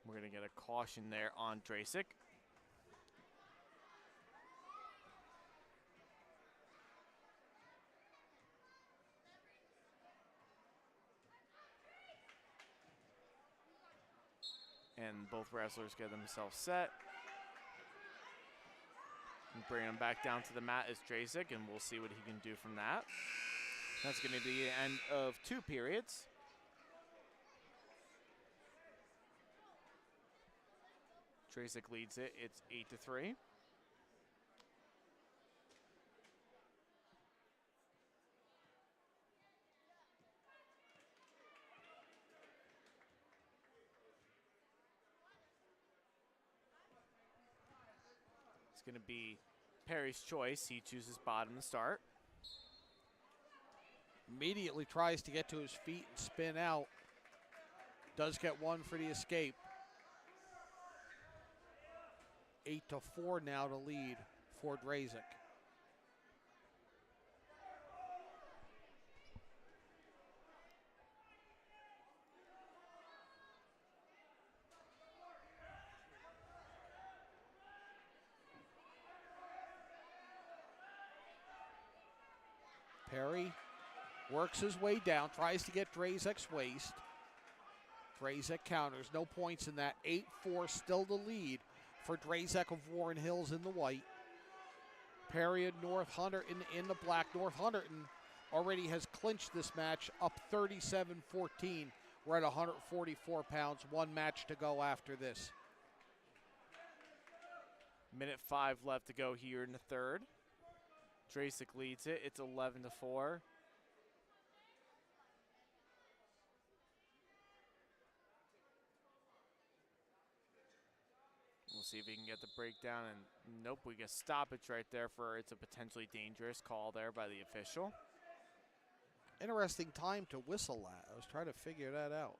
We're going to get a caution there on Drazek. And both wrestlers get themselves set. And bring him back down to the mat is Drazek, and we'll see what he can do from that. That's going to be the end of 2 periods. Drazek leads it. It's 8-3. It's going to be Perry's choice. He chooses bottom to start.
Immediately tries to get to his feet and spin out. Does get one for the escape. 8-4 now to lead for Drazek. Perry works his way down, tries to get Drazek's waist. Drazek counters, no points in that. 8-4 still the lead for Drazek of Warren Hills in the white. Perry and North Hunterdon in the black. North Hunterdon already has clinched this match, up 37-14. We're at 144 pounds, 1 match to go after this.
Minute 5 left to go here in the third. Drazek leads it. It's 11-4. We'll see if he can get the breakdown, and nope, we get stoppage right there for it's a potentially dangerous call there by the official.
Interesting time to whistle that. I was trying to figure that out.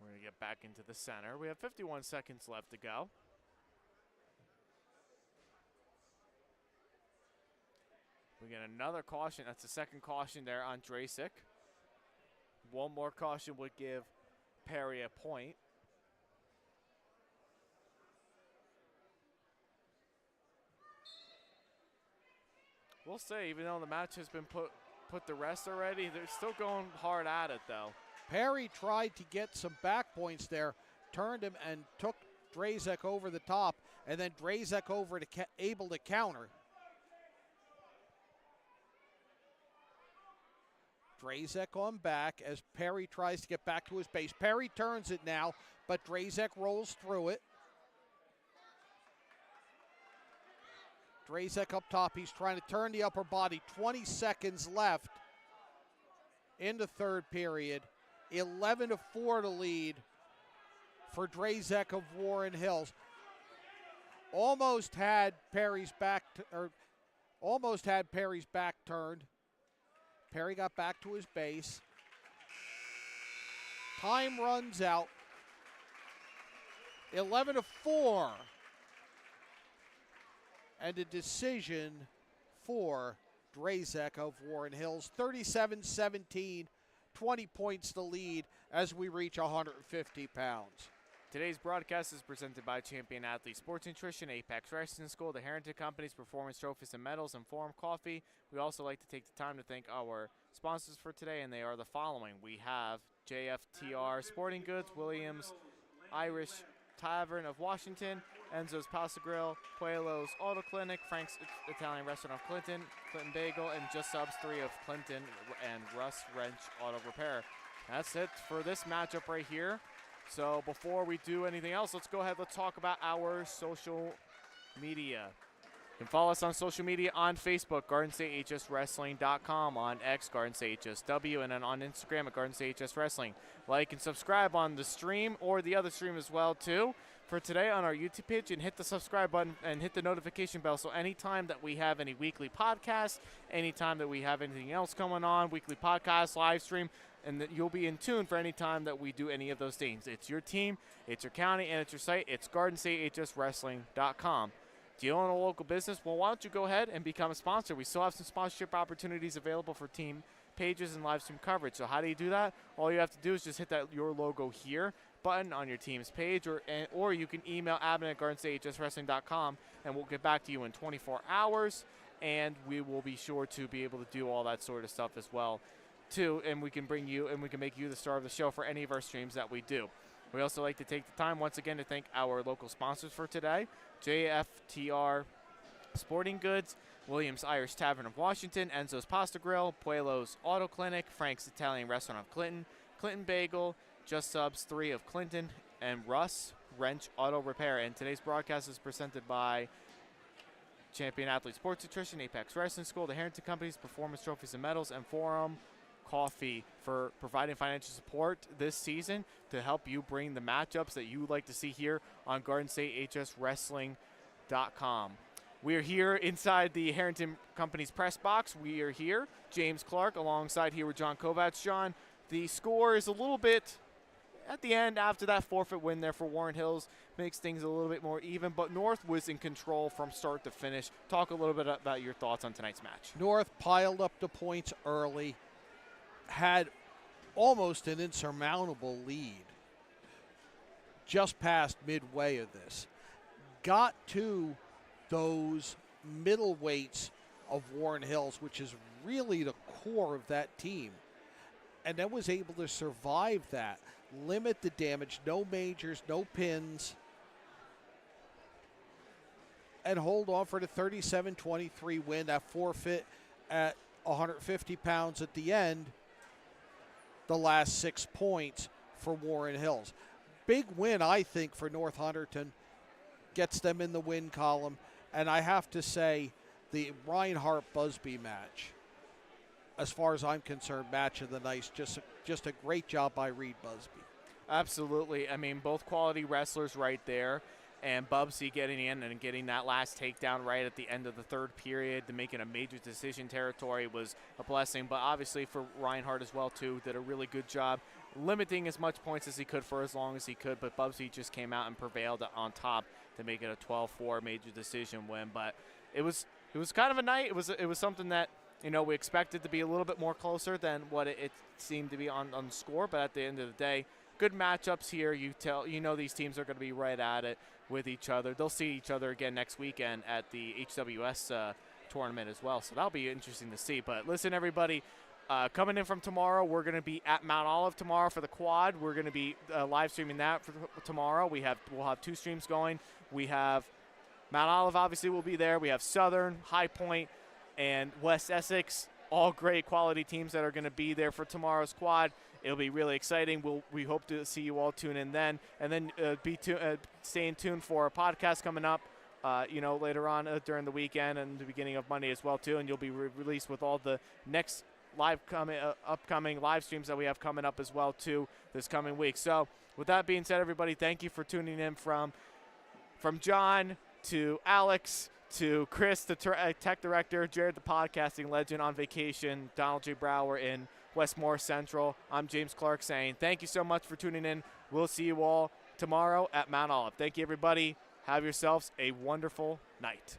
We're going to get back into the center. We have 51 seconds left to go. We get another caution. That's the second caution there on Drasic. One more caution would give Perry a point. We'll say, even though the match has been put to rest already, they're still going hard at it, though.
Perry tried to get some back points there, turned him and took Drasic over the top, and then Drasic able to counter. Drasic on back as Perry tries to get back to his base. Perry turns it now, but Drasic rolls through it. Drasic up top. He's trying to turn the upper body. 20 seconds left in the third period. 11-4 to lead for Drasic of Warren Hills. Almost had Perry's back turned. Perry got back to his base. Time runs out. 11-4. And a decision for Drasic of Warren Hills. 37-17, 20 points to lead as we reach 150 pounds.
Today's broadcast is presented by Champion Athlete Sports Nutrition, Apex Wrestling School, the Harrington Company's Performance Trophies and Medals, and Forum Coffee. We also like to take the time to thank our sponsors for today, and they are the following. We have JFTR Sporting Goods, Williams Irish Tavern of Washington, Enzo's Pasta Grill, Puelo's Auto Clinic, Frank's Italian Restaurant of Clinton, Clinton Bagel, and Just Subs 3 of Clinton, and Russ Wrench Auto Repair. That's it for this matchup right here. So before we do anything else, let's go ahead. Let's talk about our social media. You can follow us on social media on Facebook, GardenStateHSWrestling.com, on X, GardenStateHSW, and then on Instagram at GardenStateHSWrestling. Like and subscribe on the stream or the other stream as well, too, for today on our YouTube page, and hit the subscribe button and hit the notification bell. So anytime that we have any weekly podcasts, anytime that we have anything else going on, weekly podcast, live stream, and that you'll be in tune for any time that we do any of those things. It's your team, it's your county, and it's your site. It's GardenStateHSWrestling.com. Do you own a local business? Well, why don't you go ahead and become a sponsor? We still have some sponsorship opportunities available for team pages and live stream coverage. So how do you do that? All you have to do is just hit that Your Logo Here button on your team's page, or you can email admin at GardenStateHSWrestling.com, and we'll get back to you in 24 hours, and we will be sure to be able to do all that sort of stuff as well, too, and we can bring you and we can make you the star of the show for any of our streams that we do. We also like to take the time once again to thank our local sponsors for today, JFTR Sporting Goods, Williams Irish Tavern of Washington, Enzo's Pasta Grill, Puelo's Auto Clinic, Frank's Italian Restaurant of Clinton, Clinton Bagel, Just Subs 3 of Clinton, and Russ Wrench Auto Repair. And today's broadcast is presented by Champion Athlete Sports Nutrition, Apex Wrestling School, the Harrington Company's Performance Trophies and Medals, and Forum Coffee for providing financial support this season to help you bring the matchups that you would like to see here on GardenStateHSWrestling.com. We are here inside the Harrington Company's press box. We are here, James Clarke, alongside here with John Kovach. John, the score is a little bit at the end after that forfeit win there for Warren Hills. Makes things a little bit more even, but North was in control from start to finish. Talk a little bit about your thoughts on tonight's match.
North piled up the points early, had almost an insurmountable lead just past midway of this. Got to those middleweights of Warren Hills, which is really the core of that team, and then was able to survive that, limit the damage, no majors, no pins, and hold on for the 37-23 win. That forfeit at 150 pounds at the end, the last 6 points for Warren Hills. Big win, I think, for North Hunterdon. Gets them in the win column. And I have to say, the Reinhardt-Busby match, as far as I'm concerned, match of the night. Just a great job by Reed Busby.
Absolutely. I mean, both quality wrestlers right there. And Bubsy getting in and getting that last takedown right at the end of the third period to make it a major decision territory was a blessing. But obviously for Reinhardt as well, too, did a really good job limiting as much points as he could for as long as he could, but Bubsy just came out and prevailed on top to make it a 12-4 major decision win. But it was kind of a night. It was something that, you know, we expected to be a little bit more closer than what it seemed to be on the score, but at the end of the day, good matchups here. You know these teams are going to be right at it with each other. They'll see each other again next weekend at the HWS tournament as well, so that'll be interesting to see. But listen, everybody, coming in from tomorrow, we're going to be at Mount Olive tomorrow for the quad. We're going to be live streaming that for tomorrow. We'll have 2 streams going. We have Mount Olive, obviously, will be there. We have Southern, High Point, and West Essex, all great quality teams that are going to be there for tomorrow's quad. It'll be really exciting. We hope to see you all tune in then. And then staying tuned for a podcast coming up, later on during the weekend and the beginning of Monday as well, too. And you'll be released with all the next upcoming live streams that we have coming up as well, too, this coming week. So with that being said, everybody, thank you for tuning in from John to Alex to Chris, the tech director, Jared, the podcasting legend on vacation, Donald J. Brower in Westmore Central. I'm James Clarke saying thank you so much for tuning in. We'll see you all tomorrow at Mount Olive. Thank you, everybody. Have yourselves a wonderful night.